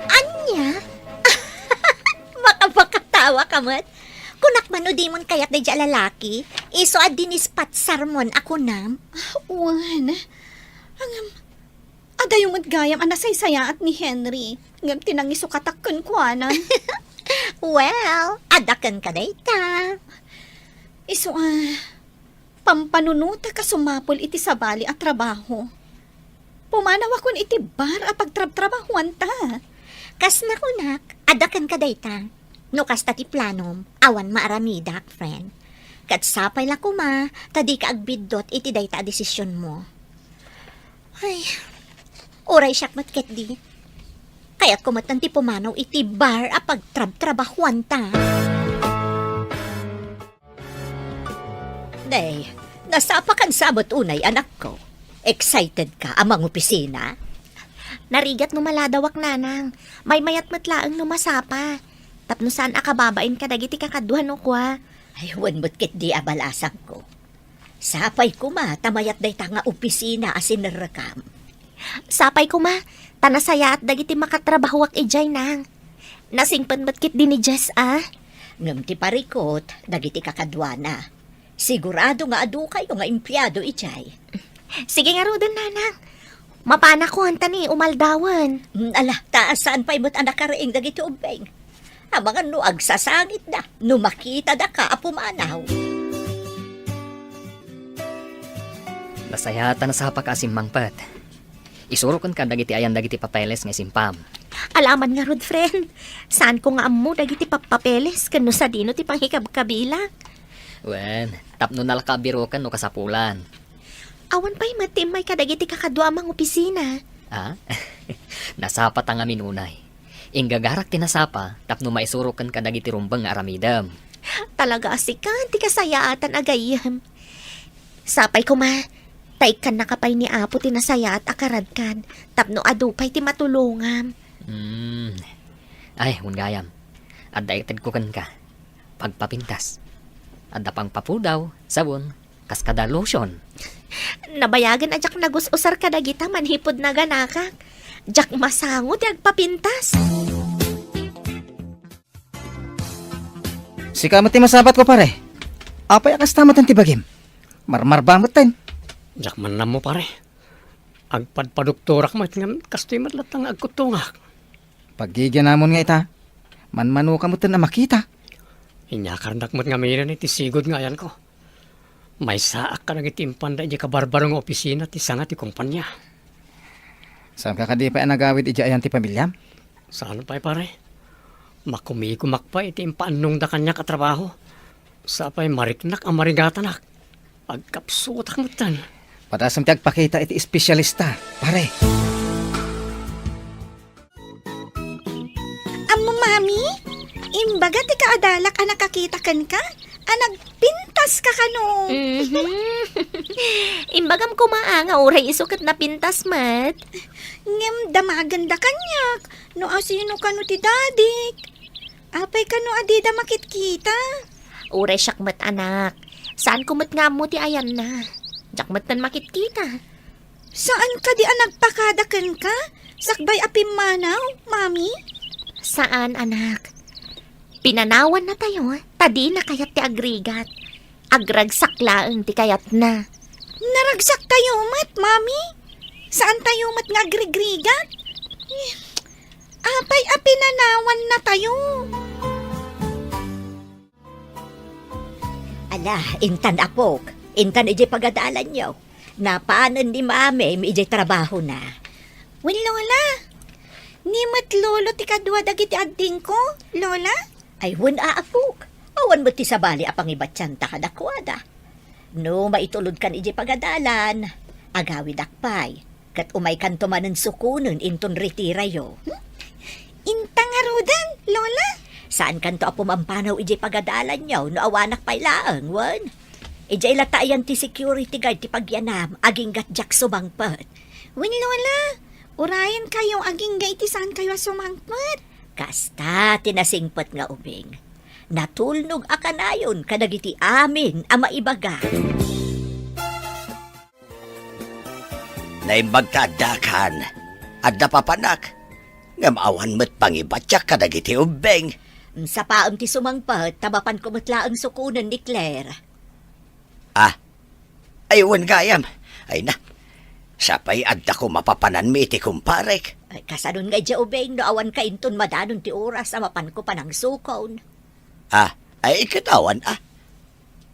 Anya? Makapakatawa ka mat. Kunak man o di mon kayat na dya lalaki, iso ad dinispat sarmon ako nam. Wan. Adayong gayam anasay-saya at ni Henry. Ngam tinangisukatak kun kuana. Well, adakan ka dayta. Iso pampanunuta ka sumapol iti sabali at trabaho. Pumanaw akon iti bar a pagtrab-trabahuan ta. Kas na kunak, adakan ka dayta. No kas ti planom, awan maaramidak, friend. Kat sapay la kuma, tadi ka agbidot iti dayta a desisyon mo. Ay, oray siyak matket di. Kaya't kumatan ti pumanaw iti bar a pagtrab-trabahuan ta. Day, nasapakan sabot unay anak ko. Excited ka amang opisina? Narigat no maladawak nanang. May mayat matlaang no masapa. Tapno saan akababain ka dagiti kakaduhan no kwa. Ay, wanmot kit di abalasang ko. Sapay ko ma, tamayat day ta nga opisina asin narakam. Sapay ko ma, tanasaya at dagiti makatrabahawak ijay nang. Nasingpan batkit din ni Jess Ngam ti parikot, dagiti kakadwana. Sigurado nga adu kayo nga empleyado ijay. Sige nga rodan nanang. Mapana ko hanta ni umaldawan. Ala, taasan pa'y mo't anak karaing dagiti ubeng. Abangan no agsasangit na, no makita da ka apumanaw. Nasayatan na sa pakasim mangpat. Isurukan ka dagiti ayan dagiti papeles nga simpam. Alaman nga rod friend. Saan ko nga amo dagiti papapeles kano sa dino ti panghikab-kabila. Wen, tapno nalakabiro ka no kasapulan. Awan pa'y matim may kadagiti kakadwa mang opisina. Nasapa ta nga minunay. Ingagarak tinasapa, tapno maisurukan ka dagiti rumbang nga aramidam. Talaga asikan, ti kasayaatan agayam. Sapay ko ma, taikan nakapay ni Apo tinasaya at akaradkan, tapno adupay ti matulungam. Ay, gayam. Addaitad ko kan ka. Pagpapintas. Adda pang papudaw, sabon, kaskada lotion. Nabayagan ajak nagususar ka dagita manhipod na ganakak. Jak masangot yung papintas. Si kamot ti masabat ko pare. Apay akas tamat ang tibagim. Marmar ba ten? Jakman na mo pare. Agpadpadoktorak mo, kastoy matlatang agkutungak. Pagigyan namon nga ita, manmano ka mo na makita. Inyakarnak mo't nga mayroon iti sigod nga yan ko. May saak ka nang itimpan da iti kabarbarong opisina ti sanga ti kumpanya. Saan ka kadi pa nagawid iti ayan ti pamilyam? Saan pa'y pare? Makumikumak pa iti impaanong da kanya katrabaho. Sa pa'y mariknak ang marigatanak. Agkapsutak mo tan. Padasam ti agpakita iti espesyalista, pare. Amo, mami? Imbaga ti kaadalak ang nakakita kan ka? Nagpintas ka kano? Imbagam kumaanga uray isukat na pintas mat. Ngem damaganda kanyak. No asino kano ti dadik? Apay kano adida makitkita? Uray siyak mat anak. Saan kumat nga mo ti ayan na? Diyak mat tan makitkita. Saan ka di nagpakadakan ka? Sakbay apim manaw, mami? Saan anak? Pinanawan na tayo, tadi na kayat ti agrigat. Agragsak laeng ti kayat na. Naragsak tayo mat, mami? Saan tayo mat nga agrigrigat? Apay pinanawan na tayo. Ala, intan apok. Intan iji pagadalan nyo. Napaanan ni mami, iji trabaho na. Wen, Lola. Nimat lolo ti kadwa dagiti adding ko, Lola? Ay, wen aapok. Awan mo ti sabali apang ibatyan ta kadakwada. No, maitulod kan iji pagadalan. Agawid akpay. Kat umay kan tumanan sukunon inton retirayo. Intang arudan, Lola? Saan kan to apumampanaw iji pagadalan nyo no awanak pay laang, wen? Iji ilatayan ti security guard ti pagyanam aging gatjak sumangpet. Wen, Lola? Urayan kayo aging gaiti saan kayo sumangpet? Kasta tinasingpet nga ubing. Natulnog akanayon kadagiti amin ang maibaga. Naimbag ka dakan. At napapanak. Ngamawan mo't pangibatyak kadagiti ubeng. Sa paam ti sumangpet, tabapan ko matlaang sukunan ni Claire. Aywan gayam. Ay na. Sapay adda ko mapapanan mi iti kumparek. Ay, kasanon nga dya ubing no awan ka inton madanon ti oras sa mapan ko pa ng sukon. Ay katawan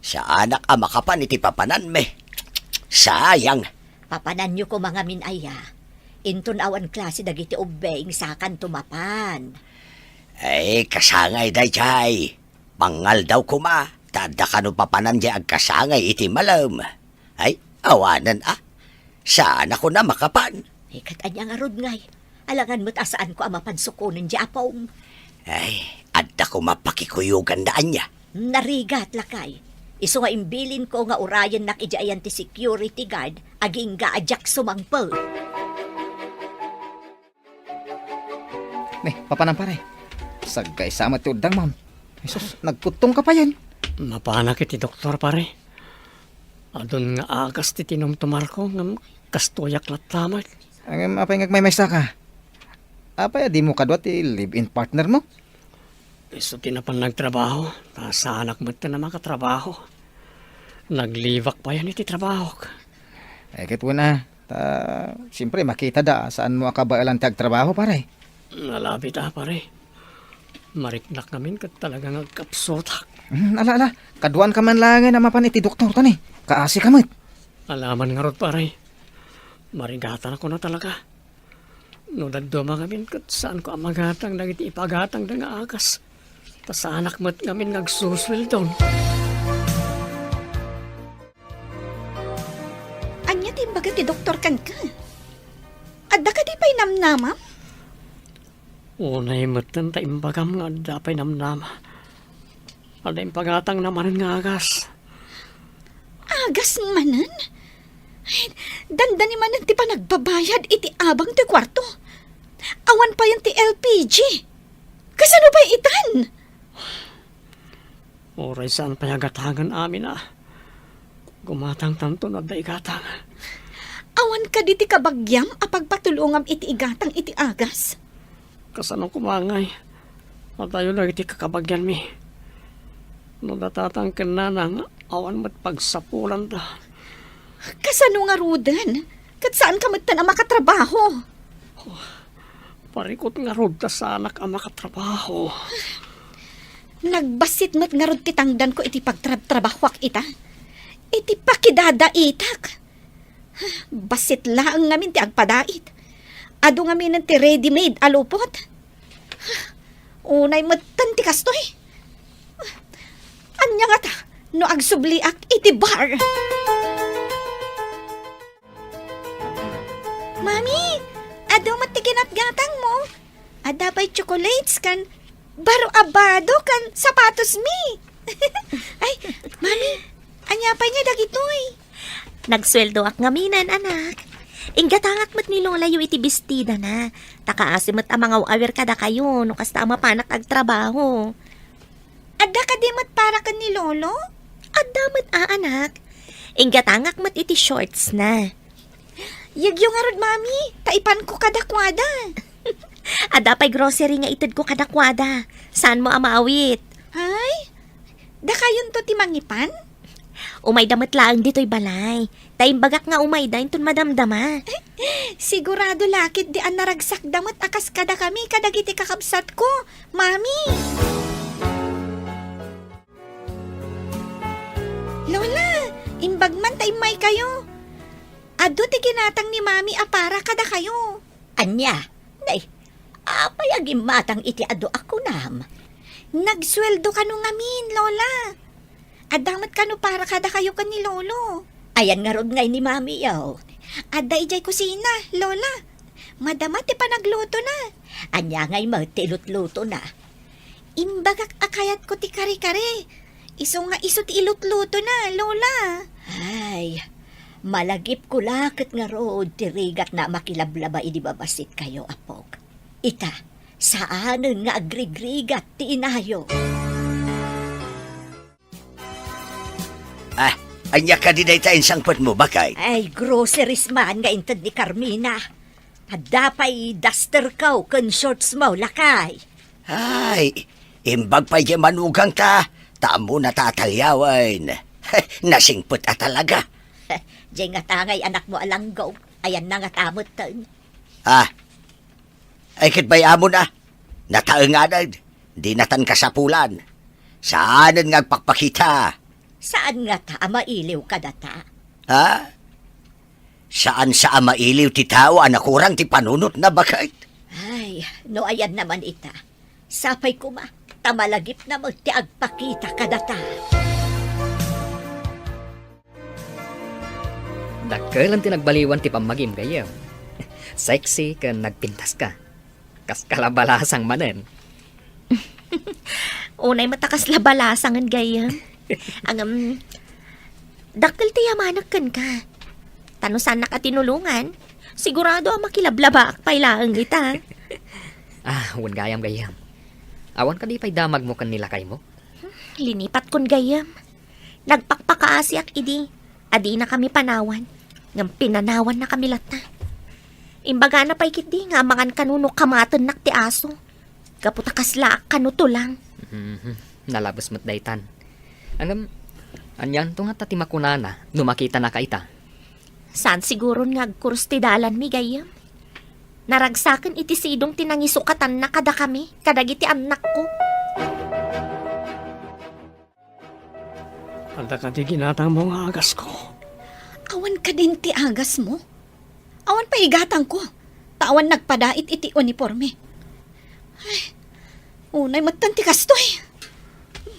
Sa anak makapan iti papanan me. Sayang. Papanan nyo ko mga minaya. Inton awan klase dagiti ubing sakan tumapan. Ay kasangay dayjay. Pangal daw kuma. Tada ka no papanan dya ag kasangay iti malam. Ay awanan Saan ako na makapan? Ikat anyang arod ngay. Alangan mo't asaan ko ang mapansukunan dya apong. Ay, adda ko mapakikuyugan daan niya. Narigat lakay. Iso nga imbilin ko nga urayan nak ijayan ti security guard aging gaadyak sumangpel. Papanang pare. Sagkay sama ti udang, ma'am. Jesus, nagputong ka pa yan. Mapanak iti doktor pare. Adon nga agas ti tinumtumar ko nga kastoyak latamat. Ang apay ngagmaymaysa ka. Apay, di mo kadwa ti live-in partner mo? Iso tinapan nagtrabaho. Sa anak mo ito na makatrabaho. Naglivak pa yan iti trabaho. Kit mo na. Siyempre, makita da saan mo akabailan ti agtrabaho, pare. Nalapit pare. Mariknak namin kat talagang nagkapsotak. Ala, kaduan ka man lang na mapan iti doktor tani. Kaasi ka mo't. Alaman nga rod pare. Marigatan ako na talaga. No daduma kami kat saan ko ang magatang nagiti ipagatang da nga akas. Ta sa anak mo't kami nagsuswil doon. Anya timbaga ti doktor kan ka? Adda ka di pa'y namnamam? Unay mo't nang taimbagam nga dapay namnama. Ada impagatang naman nga agas. Agas manan? Dandani manan ti pa nagbabayad iti abang ti kwarto. Awan pa yan ti LPG. Kasano ba itan? Oray saan payagatangan amin Gumatang tanto na da igatang. Awan ka di ti kabagyam apagpatulungam iti igatang iti agas. Kasanong kumangay. At tayo lang iti kakabagyan mi. No datatang kinanang awan mo't pagsapulan da. Kasano nga rudan? Kat saan ka magtan ang makatrabaho? Parikot nga rod ta sa anak ang makatrabaho. Nagbasit mo't nga rod titangdan ko iti pagtrabahwak ita. Iti pakidada itak. Basit laang ngamin ti agpadait. Ado ngamin ti ready-made alupot. Unay mo't tanti kastoy. Anya nga ta, no agsubliak iti bar. Mami, ado matiginat gatang mo. Adabay chocolates kan baro abado kan sapatos mi. Ay, mami, anya pa nga dagitoy. Nagsweldo ak ngaminan, anak. Inggatangak mat ni Lola yu iti bestida na. Takaasimot ang mga awer kada kayo, no kasta mapanak ag trabaho. Adda ka di mat para kan ni Lolo? Adda mat anak. Inggatangak mat iti shorts na. Yagyo nga rod, mami. Taipan ko kadakwada. Adda pa'y grocery nga itid ko kadakwada. Saan mo amaawit? Ay, da kayon to ti mangipan? Umay damat laang dito'y balay. Taimbagak nga umay da intun madamdama. Sigurado lakit di an naragsak damat akas kada kami kadagiti kakabsat ko. Mami! Lola, imbagman taimay kayo. Ado ti kinatang ni mami apara kada kayo. Anya, nay, apay agim matang iti ado ako nam. Nagsweldo ka nung ngamin, Lola. Adamat ka no para kada kayo kan ni Lolo. Ayan nga rod ngay ni mami yaw. Ada ijay kusina, Lola. Madamat ti panagluto na. Anya ngay magtilot-luto na. Imbagak akayat ko ti kare-kare. Iso nga iso ti ilutluto na, Lola. Ay, malagip ko lakit nga rod tirigat na makilablaba idi babasit kayo, apog. Ita, saanen nga agrigrigat ti inayo. Ah, anya ka di dayta insangpot mo, bakay? Ay, groceries man nga intad ni Carmina. Adapay duster kaw kun shorts mo, lakay. Ay, imbag pa yung manugang ka. Tamo na tatalyawan. Nasingpot at talaga. Diyan nga tangay anak mo alanggaw. Ayan na nga tamot tan. Ah, ay kitbay amo na. Nataenganan. Di natan kasapulan. Saanan nga pakpakita? Saan nga ta mailiw ka data? Ha? Saan sa mailiw ti tao anakurang ti panunot na bakit? Ay, no ayan naman ita. Sapay ko ma, tamalagip na mo ti agpakita ka data. Dakkel ang tinagbaliwan ti pamagim kayo. Sexy ka nagpintas ka. Kas kalabalasang manen. Unay matakas labalasangan gayam. Ang dakkel ti yamanakan ka. Tano saan nakatinulungan? Sigurado ang makilablaba ak pailaang ita. Wan gayam gayam. Awan ka di pa'y damag mo kanila kay mo? Linipat kon gayam. Nagpakpakaasi ak idi. Adi na kami panawan. Ngam pinanawan na kami lata. Imbaga na pa'y kiti nga mangan kanuno kamaton nak ti aso. Kaputakas laak kanuto lang. Nalabas mo't daytan. Anyan to nga tati makunana, numakita na kaita. Saan siguro nga agkurus ti dalan mi gayam? Naragsakan iti sidong tinangisukatan na kada kami, kadagiti anak ko. Anda ka di ginatang mga agas ko. Awan ka din ti agas mo. Awan pa igatang ko. Tawan nagpadait iti uniforme. Ay, unay matanti kastoy.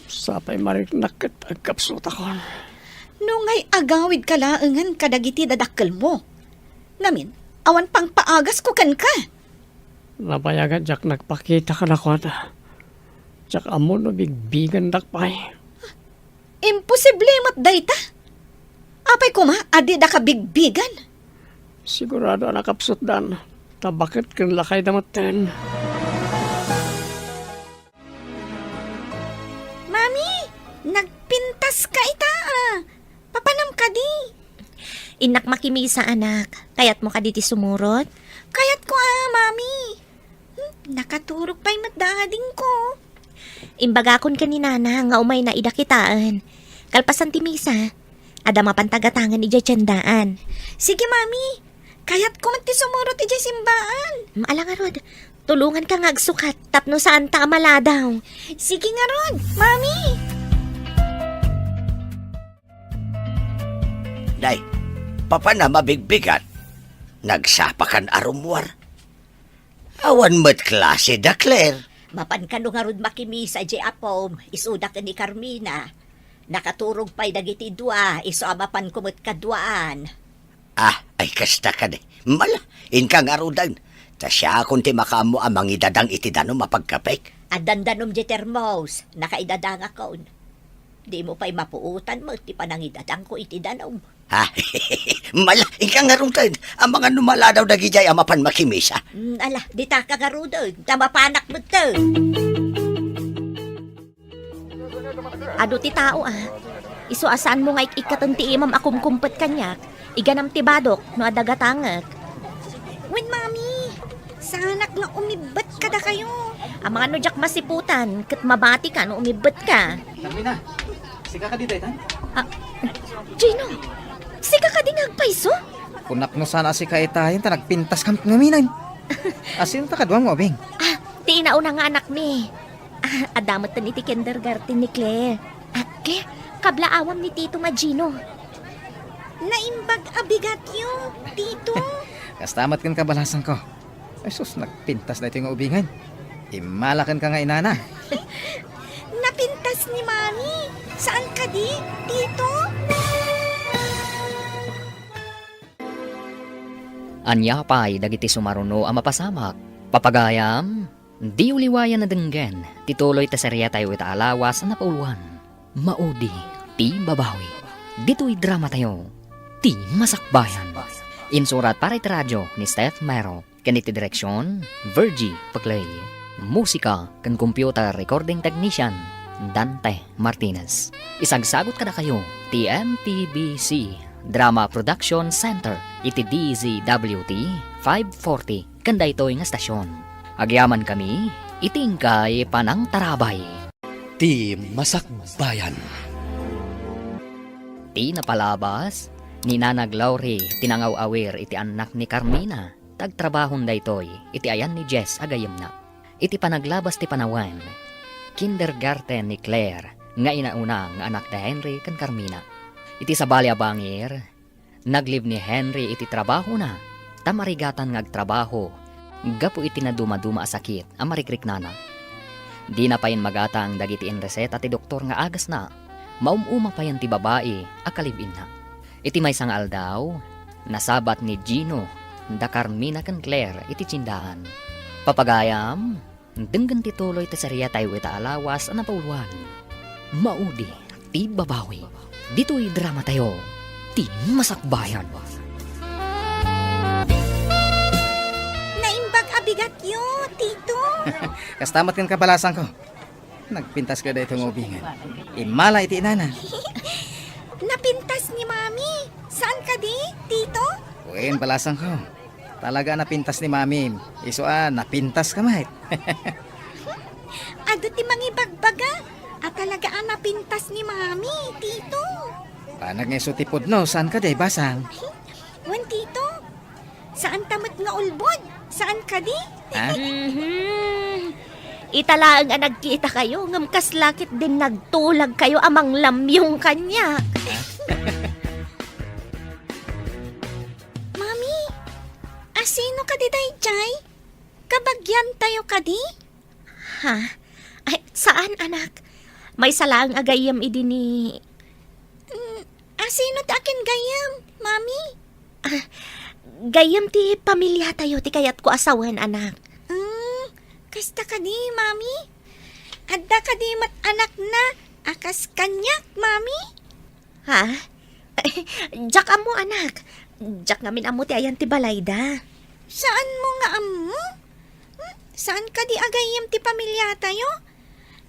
Sapay mariknak at agkapsot ako. Nungay agawid kalaangan kadagiti dadakkel mo. Ngamin, awan pang paagas ko kan ka. Napayagan jak nagpakita ka na ko na. Jak amo no bigbigan dakpay. Imposible mat dayta. Apay ko ma, adi da ka bigbigan. Sigurado nakapsot dan. Tabakit kan lakay damaten. Mami, nagpintas ka ita ah. Papanam ka di. Inak makimisa anak, kayat mo ka diti sumurot? Kayat ko mami. Nakaturok pa'y matdading ko. Imbagakon ka ni nana nga umay na idakitaan. Kalpasan ti misa, ada mapantagatangan ijay tiyandaan. Sige mami, kayat ko man ti sumurot ijay simbaan. Maalang arod, Tulungan ka nga agsukat, tapno saan ta maladaw. Sige nga ron, Mami. Day, papa na mabigbigan. Nagsapakan arumwar. Awan mo't klase da, Claire. Mapan ka nga ron makimisa di apom, isudak ni Carmina. Nakaturog pa'y dagiti dua, iso amapan kumot kadwaan. Ay kasta ka de. Mala, inkang arudan. Ta siya kung ti makamu amang idadang itidanom mapagkapek. At dandanom di termos, nakaidadang akon. Di mo pa'y mapuutan mo, ti panangidadang ko itidanom. Ha? Mala, inkang arudan. Ang mga numala daw dagijay amapan makimisa. Ala, di ta kagarudod, tamapanak mo to. Ado ti tao Iso asaan mo nga ikatan ti imam akum kumpet kanyak. Iganam ti badok no adagatangak. Wen, Mami. Sanak nga umibat ka da kayo. Ang mga no jak masiputan, kat mabati ka no umibet ka. Carmina, sika ka dito, itan? Gino, sika ka din nagpaiso? Kunak no sana si kaitahin, ta nagpintas kang ngaminan. Asin ta kadwang mo, Bing? Ti inauna nga anak mi. Adamot tan iti kindergarten ni Claire. Claire, kabla awam ni Tito Magino. Naimbag abigat yung, Tito. Kastamat kan kabalasan ko. Ay sus, nagpintas na ito yung ubingan. Imalakan ka nga inana. Napintas ni Mami. Saan ka di, Tito? Anya pa'y dagiti sumaruno ang mapasamak. Papagayam, di uliwayan na denggen. Tituloy ta serya tayo ita alawas na pauluan. Maudi, ti babawi. Dito'y drama tayo. Ti masakbayan. Insurat para iti radyo ni Steph Mero. Kaniti direksyon, Virgie Paglay. Musika kan computer recording technician, Dante Martinez. Isagsagot kada kayo, ti MPBC Drama Production Center, iti DZWT 540, kanda ito nga stasyon. Agyaman kami, itingkay panang tarabay. Ti Masakbayan. Ti napalabas, ni Nanag Lauri, tinangaw-awir iti anak ni Carmina. Tagtrabahon da ito'y, iti ayan ni Jess agayam na. Iti panaglabas ti panawan, kindergarten ni Claire, nga inauna nga anak ni Henry kan Carmina. Iti sa Baliabangir, naglive ni Henry iti trabaho na, tamarigatan ngagtrabaho, gapo iti na dumaduma a sakit, ang marikrik nana. Di na payin magatang dagiti in reseta ti doktor nga agas na, maumuma pa yan ti babae, akalibin na. Iti may sangal daw, nasabat ni Gino, da Carmina kan Claire iti tsindahan. Papagayam, denggan tituloy ti serya tayo ita alawas na pauluan. Maudi, ti babawi. Dito'y drama tayo, ti masakbayan. Naimbag abigat yung, Tito. Kastamat kan kabalasan ko. Nagpintas ka da itong ubingan. Imala iti inana. Napintas ni Mami. Saan ka di, Tito? Uwin, balasan ko. Talaga napintas ni Mami. Isoan, napintas ka mahit. Ado ti mangibagbaga. At talaga napintas ni Mami, Tito. Panag nga sutipod no, saan ka day basang? Wan, Tito. Saan tamot nga ulbod? Saan ka di? Ha? Italaang nga nagkita kayo, ngam kaslakit din nagtulag kayo amang lamyong kanya. Mami, asino ka di dayjay? Kabagyan tayo ka di? Ha? Ay, saan anak? May salaang agayam idi ni... Asino ti akin gayam, Mami? Gayam ti pamilya tayo, ti kayat ko asawan anak. Kasta ka di, Mami? Adda ka di mat anak na, akas kanyak, Mami? Ha? Jak amo anak. Jak ngamin amo ti ayan ti balayda. Saan mo nga amo? Saan ka di agayam ti pamilya tayo?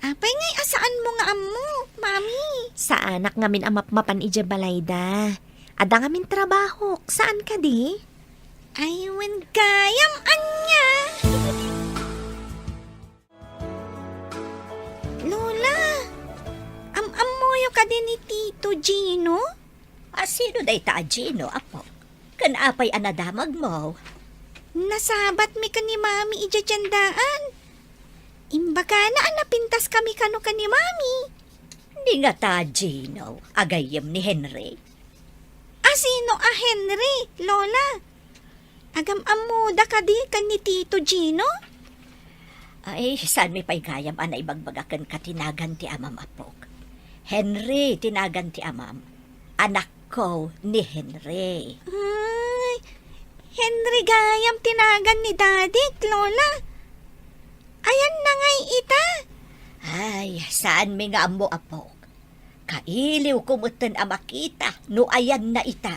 Apay ngay asaan mo nga amo, Mami? Sa anak ngamin amap-mapan ije balayda. Ada ngamin trabaho. Saan ka di? Aywan gayam anya. Lola, am-amoyo ka din ni Tito Gino? Asino day ta, Gino, apo? Kanapay anadamag mo. Nasabat mi ka ni mami ijajandaan. Imbaga na napintas kami kano ka ni mami. Di nga ta, Gino, agayam ni Henry. Asino a Henry, Lola? Agam amuda ka di kan ni Tito Gino? Ay, saan mi pa'y gayam anay bagbagakan ka tinagan ti amam apok. Henry, tinagan ti amam. Anak ko ni Henry. Ay, Henry gayam tinagan ni Daddy, Lola. Ayan na ngay ita. Ay, saan mi nga amo apok? Kailiw kumutan a makita, no ayan na ita.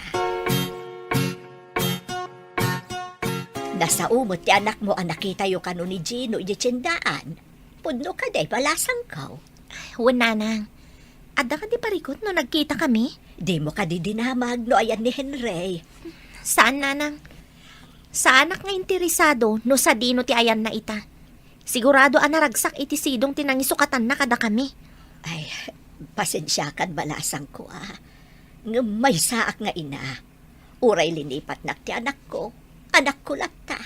Nasa umot ti anak mo ang nakita yung kano ni Gino ijitsindaan. Pudno ka day, balasang kaw. Wala nang. Ada ka di parikot no nagkita kami? Di mo ka di dinamag no ayan ni Henry. Saan, nanang? Sa anak nga interesado no sa dino ti ayan na ita. Sigurado anaragsak iti sidong tinangisukatan na kada kami. Ay, pasensya kan balasang ko Nga may saak nga ina. Uray linipat na ti anak ko. Anak ko latta.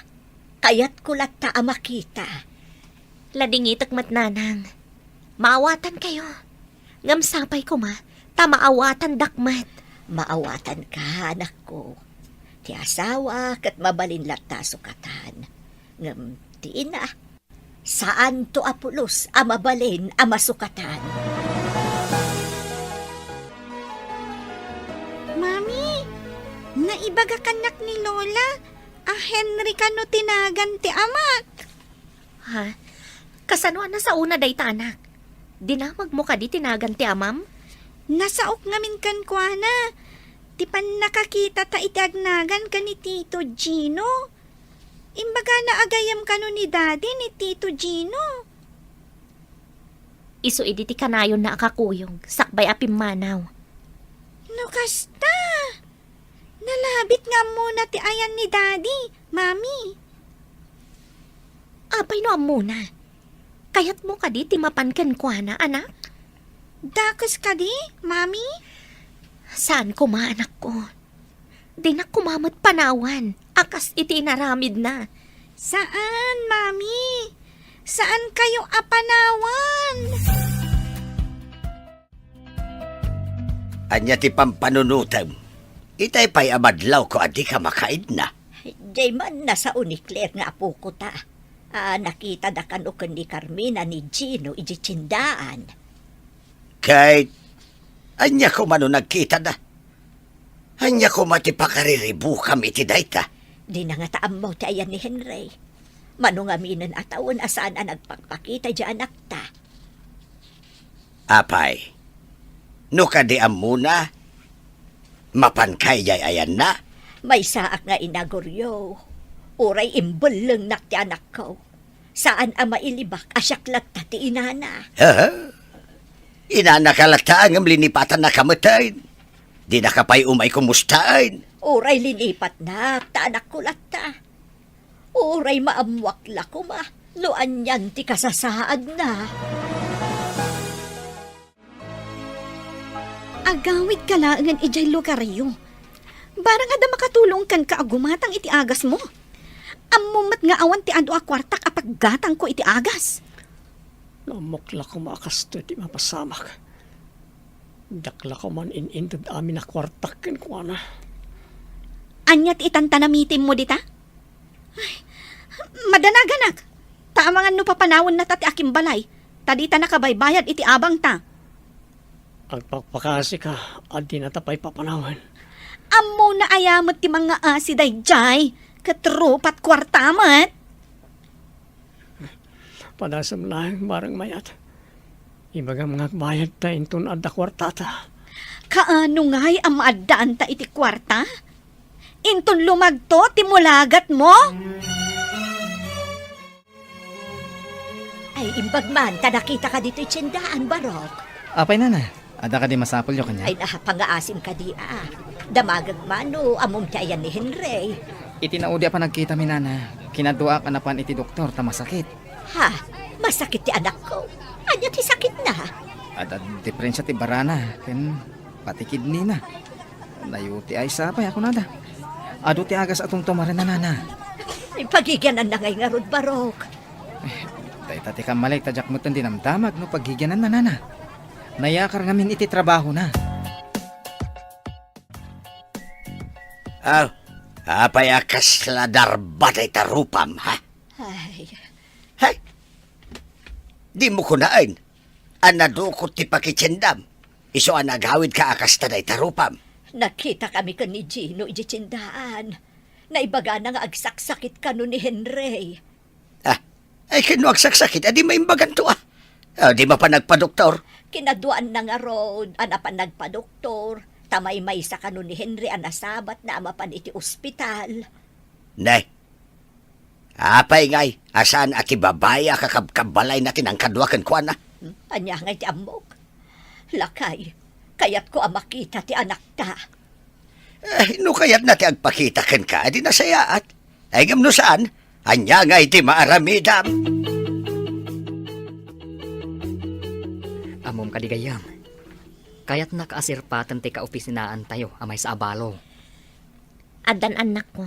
Kayat ko latta ang makita. Ladingitak mat nanang. Maawatan kayo. Ngamsapay ko ma, tamaawatan dakmat. Maawatan ka, anak ko. Ti asawa kat mabalin latta sukatan. Ngam ti ina. Saan to apulos amabalin amasukatan? Mami, naibaga kanak ni Lola. A Henry kano tinagan ti amak. Ha? Kasano na sa una day tanak? Dinamag mo ka di tinagan ti amam? Nasaok ngamin kan kwa na. Ti pan nakakita ta itagnagan ka ni Tito Gino. Imbaga na agayam kano ni Daddy ni Tito Gino. Isu iditi kanayon na akakuyog, sakbay apim manaw. No kasta. Nalabit nga muna ti ayan ni Daddy, Mami. Apay no muna. Kayat mo ka di timapankan kwa na, anak? Dakas ka di, Mami? Saan ko ma, anak ko? Di na kumamot panawan. Akas iti inaramid na. Saan, Mami? Saan kayo apanawan? Anya ti pampanunutam. Itay pa'y amadlaw ko adi ka makaid na. Jayman nasa unikler nga apo ko ta. Nakita da kanukan ni Carmina ni Gino ijitsindaan. Kahit anya ko mano nagkita da. Anya ko matipakariribu kami iti dayta. Di na nga taam mo ti ayan ni Henry. Mano nga minan atawon asaan ang nagpakpakita di anak ta. Apay, no kadiam muna, mapankay jay ayan na. May saak nga inagoryo. Uray imbeleng nak ti anak ko. Saan ang mailibak asyaklat ta ti inana. Inanakalata ang linipatan na kamatay. Di na kapay umay kumustain. Uray linipat na ta anak ko latta. Uray maamwakla ko ma. Luan yan ti kasasaad na. Agawid ka laangan ijay lugaryo. Barang ada makatulong kan ka agumatang iti agas mo. Amumat nga awan ti ado a kwartak apag gatang ko iti agas. Namukla ko makasto di mapasamak. Dakla ko man inintod amin na kwartakin ko na. Anyat itantanamitin mo dita? Ay, madanaganak. Taamangan no papanawon na tati aking balay. Tadita nakabaybayad iti abang ta. Ang pagpakasi ka, adi na tapay papanawan. Amo na ayamot ti mga asiday jay. Katrupat kwartamat. Padasam lang barang mayat. Ibaga mga bayad ta inton adda kwartata. Kaano nga'y ang maadaan ta iti kwarta? Inton lumagto ti mulagat mo? Ay imbag man ta nakita ka dito tsendaan barok. Apay na na. Ada ka di masapol yo kanya. Ay napangaasim ka di Damagag mano amom ti ayan ni Henry. Itinaudi pa nagkita mi nana. Kinadua ka na pan iti doktor ta masakit. Ha? Masakit ti anak ko. Anya ti sakit na. Ada diferensya ti barana. Ken pati kidney na. Nayuti ay sapay ako nada. Ado ti agas atong tumaran na nana. Ipagigyanan na ngay nga rod, Barok. Tay ka malay tadyak mo tan dinamdamag no paggigyanan na nana. Nayakar ngamin iti trabaho na. Aw, apay akas ladar batay tarupam, ha? Ay, Hay? Di mo kunain. Anadukot ti pakitsindam. Iso ang nagawid ka akas taday tarupam. nakita kami ka ni Gino iji tsindaan. Naibaga na nga agsaksakit ka no ni Henry. Ah, ay kinuwag saksakit, adi maimbagan to ah. Di ma pa nagpa-doktor. Kinaduan na nga rod, ana pa nagpa-doktor. Tamay-may sa kano ni Henry anasabat na ama pan iti ospital. Nay, apay ngay, asan aki babaya kakabkabalay natin ang kadwakan ko na. Anya nga iti amok. Lakay, kayat ko makita ti anak ta. No kayat na ti agpakita ken ka, adi nasayaat. Ay gam no saan, anya nga iti maaramidam. Amom kadigayam. Kaya't nakaasirpatan ti kaopisinaan tayo amay sa abalo. Adan anak ko,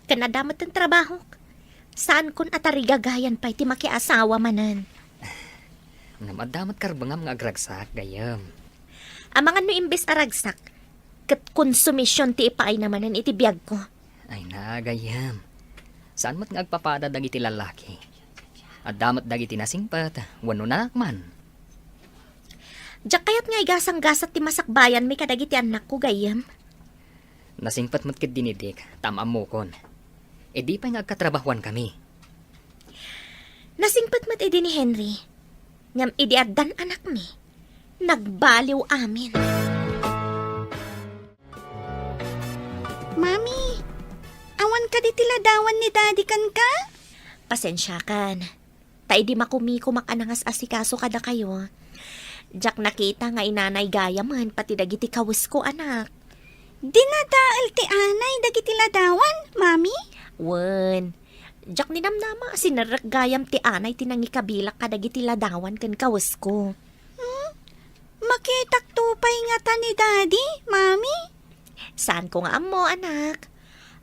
kanadamat ang trabaho. Saan kun atarigagayan pa iti makiasawa manan? Namadamat karbangam nga agragsak, gayam. Ang mga no imbes aragsak, kat konsumisyon ti ipaay namanan iti biyag ko. Ay na, gayam. Saan mat nga agpapada dagiti lalaki? At damat dagiti nasingpat, wano nakman. Diyak kayat nga igasang-gasat ti masakbayan may kadagiti anak ko, gayam. Nasingpat mat kid dinidik, tamam mo kon. E di pa nga agkatrabahuan kami. Nasingpat mat idi ni Henry. Ngam idi addan anak mi. Nagbaliw amin. Mami, awan ka di tiladawan ni daddy kan ka? Pasensya kan. Ta idi makumiko makanangas asikaso kada kayo. Diyak nakita nga inanay gayaman pati dagiti kawis ko anak. Dinadaal ti anay dagiti ladawan, mami? Wen, diyak ninamnama sinarak gayam ti anay tinangikabilak kadagiti ladawan ken kawis ko. Makitak tupay nga ta ni daddy, mami? Saan ko nga amo anak?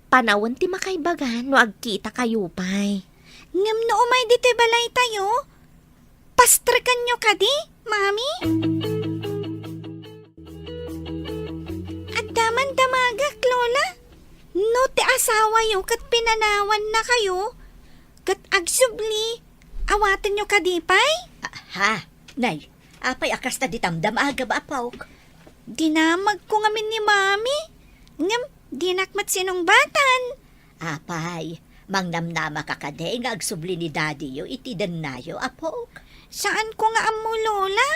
Panawon ti makaibagan no agkita kayo pay. Ngam no umay diti balay tayo? Pastrikan nyo ka di, mami? At daman damagak, lola. No ti asawa yo kat pinanawan na kayo. Kat agsubli, awatan nyo ka di pay? Ha, nay, apay akas na ditamdam aga ba apawk? Dinamag ko ngamin ni mami. Ngam, dinakmat sinong batan. Apay, mangnamnama ka kade nga agsubli ni daddy yo itidan na yo apawk. Saan ko nga amo, lola?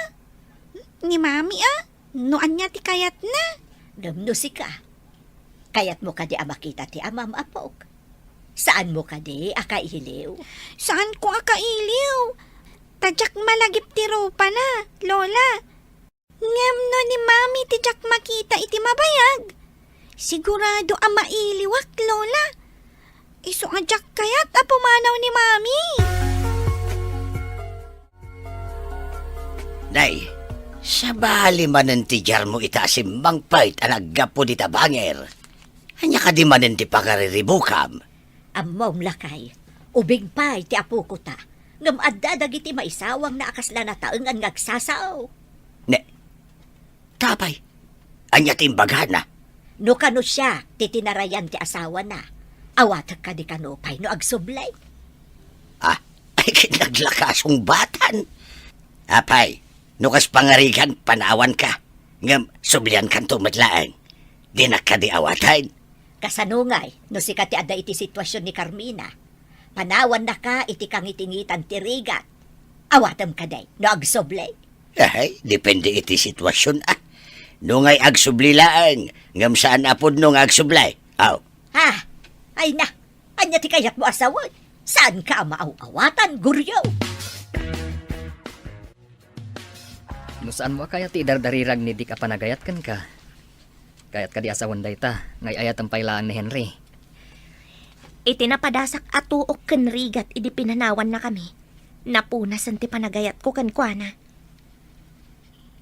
Ni mami noan niya ti kayat na. Gamno si ka. Kayat mo kade makita ti amam apawk. Saan mo kade akailiw? Saan ko akailiw? Tadyak malagip ti ropa na, lola. Ngam no ni mami tijak makita iti mabayag. Sigurado mailiwak, lola. Iso ajak kayat pumanaw ni mami. Nay, sa bali manen ti jar mo itasim mangpait ang aggapo di tabanger. Anya ka di manen ti pagariribukam. Ammom lakay. Ubing pay ti apo ko ta. Ngam adda dagiti maisawang na akasla na taeng ang ngagsasaw. Ne, tapay, anya ti imbagahan na. No kano siya, titinarayan ti asawa na. Awatag ka di kano pay no agsublay. Ah, ay kinaglakasong batan. Apay, nukas pangarigan, panawan ka. Ngam, sublian kan tumadlaan. Di na ka di awatan. Kasanungay, no si kati adda iti sitwasyon ni Carmina. Panawan na ka iti kangitingitan ti rigat. Awatam ka day, no agsublay. Ay, depende iti sitwasyon ah. Nungay agsublilaan, ngam saan apod nung agsublay. Aw, Ha? Ay na, anya ti kayat mo asawan. Saan ka maaw-awatan, guryaw? No saan mo kaya ti dardarirag ni di ka panagayat kan ka? Kayat ka di asawan dayta, ngay ayat ang pailaan ni Henry. Itinapadasak atuok ken rigat idi pinanawan na kami. Napunasan ti panagayat ko kan kuana.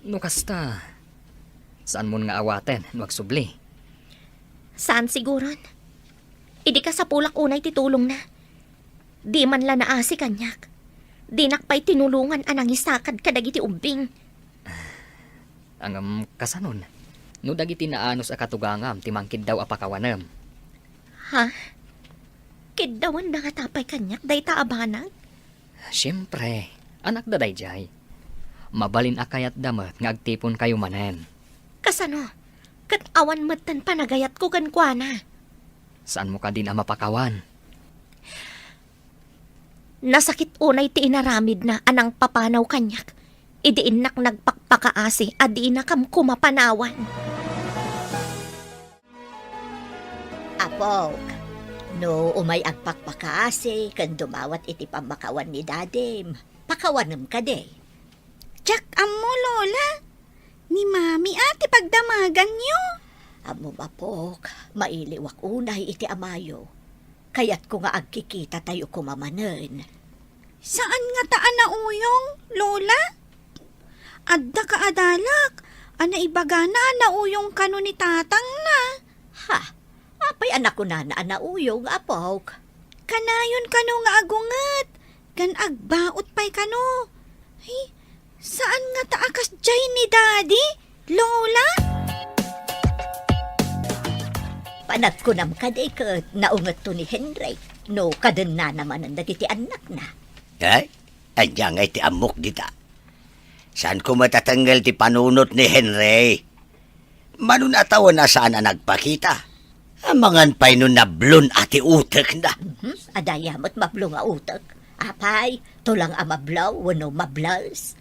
No kasta, saan mo nga awaten, no agsubli? Saan siguron? Idi ka sa pulak unay titulong na. Di man la naasi kanyak. Di nakpay tinulungan anang isakad kadagiti umbing. Ang kasanon. No dagiti naanos a katugangam ti mangkid daw apakawanam. Ha? Kidawan na nga tapay kanyak, day taabanag? Siyempre, anak da dayjay. Mabalin akayat damat nga agtipon kayo manen. Kasano? Kat awan matan panagayat ko kankwana. Saan mo ka din ang mapakawan? Nasakit unay ti inaramid na anang papanaw kanyak. Idiin nak nagpakpakaasi, adi na kam kumapanawan. Apok, no umay agpakpakaasi, kan dumawat iti pamakawan ni Dadim. Pakawanam ka de. Jack, amo, Lola. Ni Mami ati pagdamagan niyo. Amo mapok, mailiwak unay iti amayo. Kaya't ko nga agkikita tayo kumamanen. Saan nga taan na uyong, Lola? Adda ka adalak. Ana ibaga na uyong kano ni tatang na. Ha, apay anak ko na nauyong apok. Kanayon kano nga agungat. Gan agbaot pa'y kano. Ay, saan nga taakas jay ni Daddy, Lola? Panat ko nam kadekat, naungat to ni Henry. No, kaden na naman ang dagiti anak na. Ay, andiyan nga iti amok dita. Saan ko matatanggal ti panunot ni Henry? Manunatawan na saan na nagpakita. Amangan pa'y nun nablon ati utek na. Adayamot mablo nga utak. Apay, tulang amablaw, wano mablaws.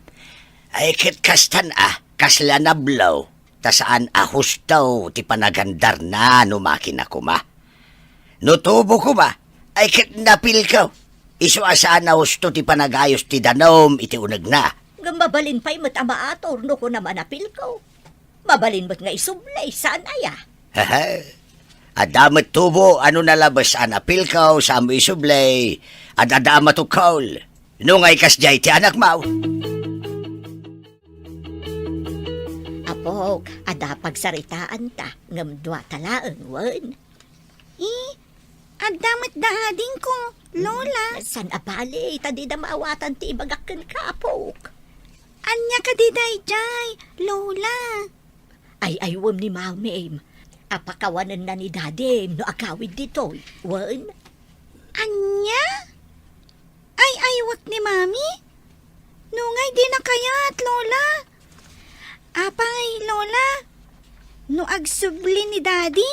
Ay kit kastan kasla nablaw. Ta saan ahustaw ti panagandar na numakin ako ma. Nutubo ko ba? Ay kit napilkaw. Isu asaan na husto ti panagayos ti danom iti unag na. Mabalin pa'y matamaator no ko naman apil ko. Mabalin mo't nga isublay, saan aya? Haha. Adamat tubo, ano nalabas anapil kaw, sa mo isublay. Adadamat ukaw. Nung ay kasjay ti anak mau. Apok, ada pagsaritaan ta, ngamdwa talaang wan. Adamat daading ko, Lola. San apali, tadi na maawatan ti ibagakan ka, Apok. Anya ka di dayjay, Lola. Ay wam ni Mamim. Apakawanan na ni Dadim no akawid dito. Wan? Anya? Ay aywat ni Mami? Nungay di na kayat, Lola. Apay, Lola. No agsubli ni Daddy?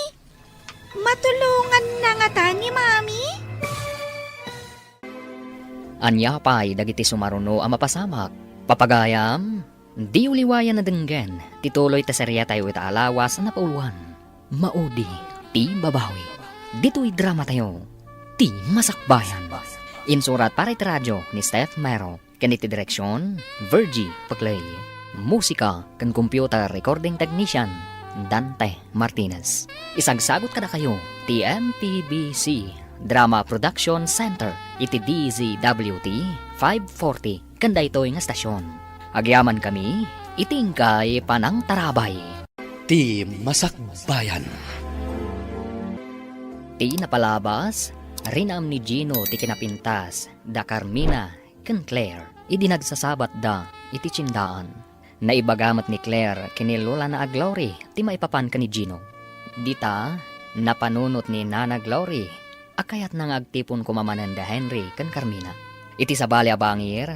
Matulungan na nga ta ni Mami? Anya pa'y dagiti sumaruno ang mapasamak. Papagayam, di uliwayan na denggan, tituloy ta serya tayo ita alawas na pauluan. Maudi, ti babawi. Dito'y drama tayo, ti masakbayan. Insurat para iti radyo ni Steph Mero, kaniti direksyon, Virgie Paglay. Musika kan computer recording technician, Dante Martinez. Isagsagot kada kayo, ti MPBC Drama Production Center, iti DZWT 540, kanda ito'y nga stasyon. Agyaman kami, itingkay panang tarabay. Ti Masakbayan. Ti napalabas, rinam ni Gino ti kinapintas, da Carmina, ken Claire, idinagsasabat da, iti tsindaan. Naibagamat ni Claire, kinilola na Glory, ti maipapan ka ni Gino. Dita, napanunot ni Nana Glory, akayat nang agtipon kumamanan da Henry ken Carmina. Iti sabali abangir,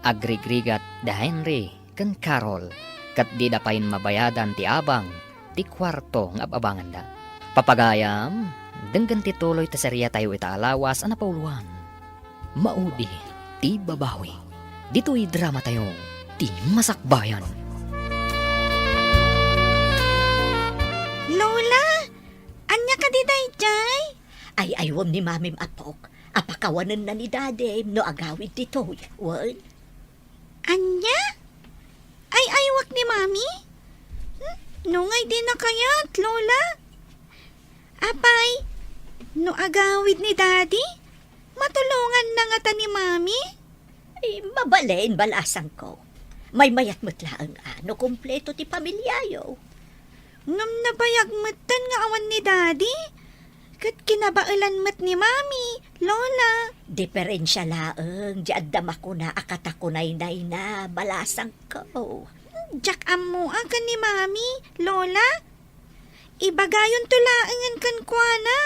agrigrigat da Henry ken Carol, kat di dapayin mabayadan ti abang, ti kwarto ng ababangan da. Papagayam, denggan ti tuloy ta serya tayo ita alawas ang napauluan. Maudi, ti babawi. Dito'y drama tayo, ti masakbayan. Lola, anya ka di dayjay? Ay wam ni Mamim Apok. Apakawanan na ni Dadim no agawid dito. Wan? Anya? Ay aywak ni Mami? Nungay di na kayat, Lola. Apay, no agawid ni Daddy? Matulungan na nga ta ni Mami? Ay, mabalin balasan ko. May mayat mutlaang ano kompleto ti pamilyayo. Ngam nabayag matan nga awan ni Daddy? Kat kinabailan mat ni Mami, Lola, Diferensya laeng, di addam ako na akatakunay na balasang ko. jak amo akan ni Mami, Lola. Ibagayon tulaangan kan kuana.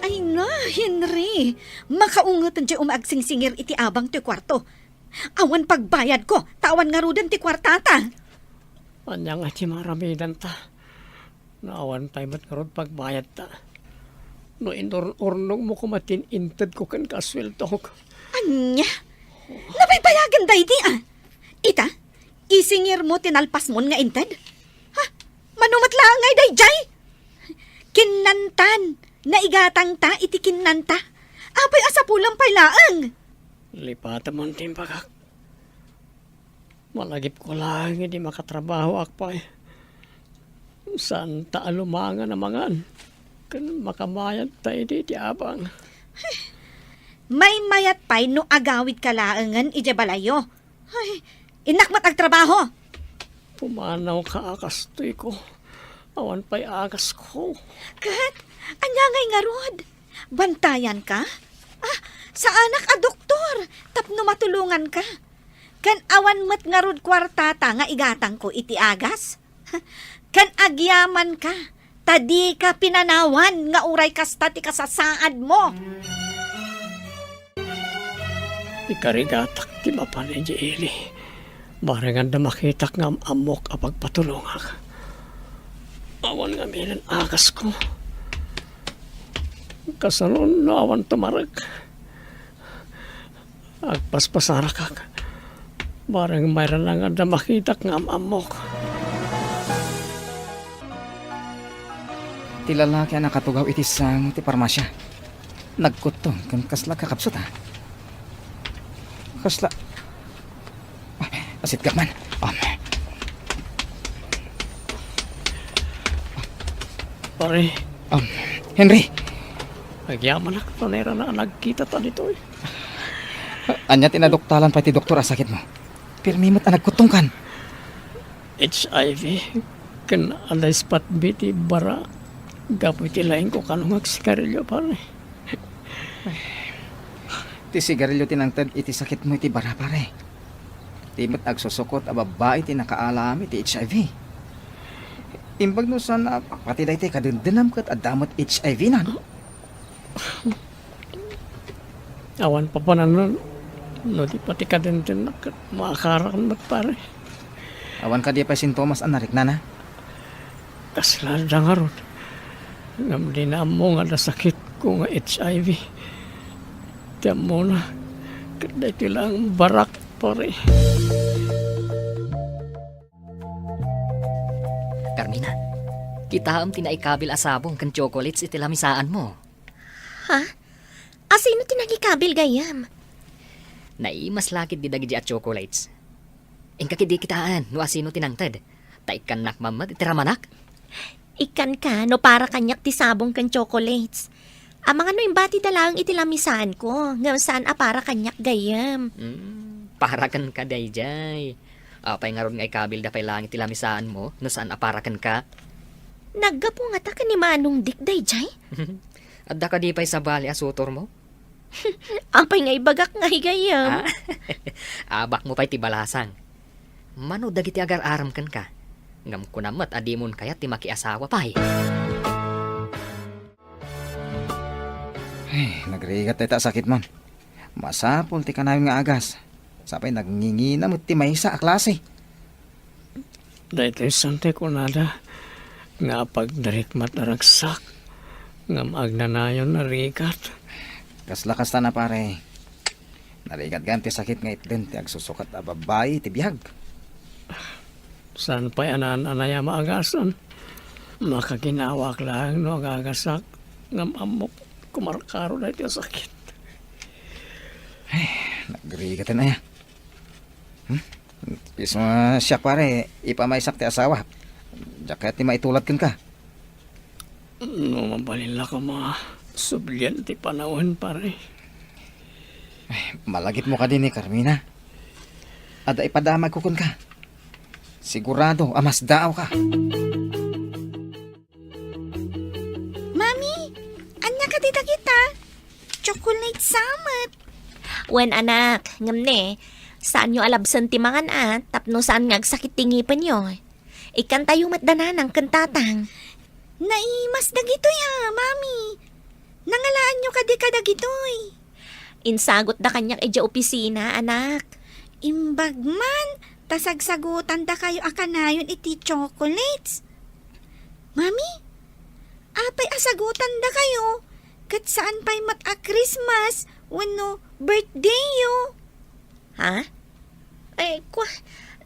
Ay nga, Henry. Makaungatan di umagsingsingir iti abang ti kwarto. Awan pagbayad ko, tawan nga rudan ti kwartata. Anya nga ti maramidan ta. Naawan tayo ba't karod pagbayad ta. No inor-ornong mo kumatin inted ko kan kaswelto ko. Anya? Napaypayagan da iti Ita, isingir mo tinalpas mo nga inted? Ha? Manumat lang ngay dayjay? Kinantan, naigatang ta iti kinanta. Apay asapulang paylaang. Lipatan mo ang timpagak. Malagip ko lang, hindi makatrabaho akpay. Saan ta alumangan na mangan? Kan makamayad tayo di abang. May mayat pay no agawid kalaangan iti balayo. Ay, inakmat ag trabaho. Pumanaw ka akastoy ko. Awan pa'y agas ko. Kat, anya ngay nga rod. Bantayan ka? Sa anak a doktor, tapno matulungan ka. Kan awan mat nga rod kwartata nga igatang ko iti agas. Kan agyaman ka, tadi ka pinanawan nga uray kasta ti kasasaad mo. Ikarigatak ti mapanay di ili. Barangan na makitak nga amok a pagpatulungak. Awan nga minan agas ko. Kasalon no awan tumarag. Agpaspasarak kag. Barang mayroon lang nga makitak nga amok. Ti lalaki ang nakatugaw iti sang ti parmasya. Nagkutong kan kasla kakapsot ha. Kasla. Asit ka man. Pare, Henry, agyaman ako panera na nagkita ta dito eh. anya tinadoktalan pa ti doktor sakit mo. Pirmimot ang nagkutong kan. HIV, kan alay spat biti bara. Gapoy tilayin ko kanong sigarilyo pare. Ti sigarilyo tinangtad iti sakit mo iti bara pare. Timot agsusukot a babae ti nakaalami ti HIV. Imbag no sana pati dahi ti kadendendam kat adamot HIV na. Awan pa pa na nun. No di pati ka din makakarakan mat pare. Awan ka di pa sintomas an narik na. Kaslada nga ron. Ngam di na mo nga nasakit ko nga HIV. Tiyan mo na. Kada ito lang barak pare. Carmina, kita am tinaikabil asabong kan chocolates iti lamisaan mo. Ha? Asino tinagikabil gayam? Naimas lakit di dagi at chocolates. Ingka kidi kitaan no asino tinangted. Taikan nak mamad iti ramanak. Ikan ka, no para kanyak ti sabong kan chocolates. Ang mga no imbati dalang iti lamisaan ko, ngam saan para kanyak gayam. Para kan ka dayjay. Apay nga ron nga ikabil da pay lang iti lamisaan mo no saan aparakan ka. Naggapo nga ta ka ni Manong Dick dayjay? Adda ka di pay sa bali asutor mo. Apay nga ibagak nga higayam. Abak mo pa'y tibalasang. Mano dagiti agar-aram kan ka. Ngam ko namat adimon kaya ti makiasawa pa'y. Nagrigat tayo sakit man. Masapol ti kanayon nga agas. Sapay nagngingina mo ti maysa a klase. Dahil tayo sante ko nada. Nga pagdarit mataragsak. Ngam agnanayon na rigat. Kaslakas ta na pare. Narigat gan ti sakit nga itden ti agsusukat a babae ti biyag. Saan pa'y anan-anaya maagasan? Makaginawak lang no agagasak. Ngam amok kumarkaro na ito sakit. Nagrigat na ya. Is mo siya pare, ipamaysak ti asawa. Diya ti maitulad kan ka. No mabalila ka mga sublian ti panahon pare. Malagip mo ka din Carmina. Ada ipadamag ko kun ka. Sigurado, amas daaw ka. chocolate samet. Wen anak, ngam ne, saan nyo alabsan ti mangan at, tapno saan ngagsakit tingipan nyo. Ikan tayo matdanan ng kantatang. Naimas dagitoy ha, mami. Nangalaan nyo kada gitoy. Insagot da kanyak edya opisina, anak. Imbag man, tasagsagutan da kayo akanayon iti chocolates. Mami, apay asagutan da kayo. Kat saan pa'y mat-a-Christmas, wano birthday yo. Ha?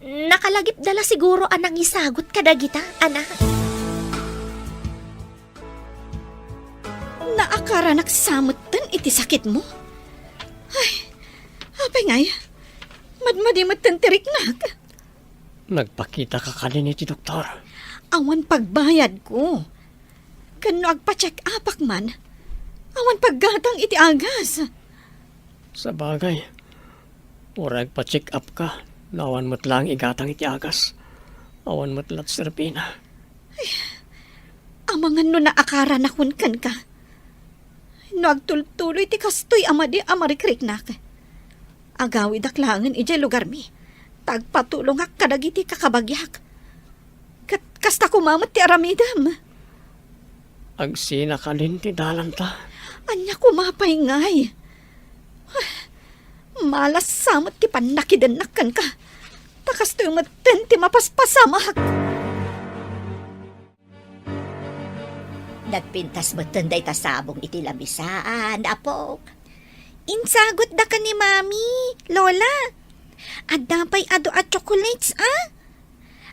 Nakalagip dala siguro anang isagot kadagita, anak. Naakara nagsamutan iti sakit mo? Ay, apay ngay, madmadimat tirik nak. Nagpakita ka kanina ti doktor. Awan pagbayad ko. Kano agpa-check upak man, awan paggatang iti agas. Sa bagay, urag pa-check up ka. Nawan mo't lang igatang iti agas. Awan mo't lat serpina. Amangan no naakara na kunkan ka. No agtultuloy ti kastoy amadi amarikrik-nak. Agawi daklangan iti lugar mi. Tagpatulong ak kadagiti kakabagyak. Kasta kumamat ti aramidam. Agsina ka din ti dalanta. Anya kumapay ngay. Malas samot ti panakidanakkan ka. Takastoy maten ti mapaspasamak. Nagpintas mo tunday tasabong iti labisaan, apok. Insagot da ka ni mami, lola. Adapay ado at chocolates, ah?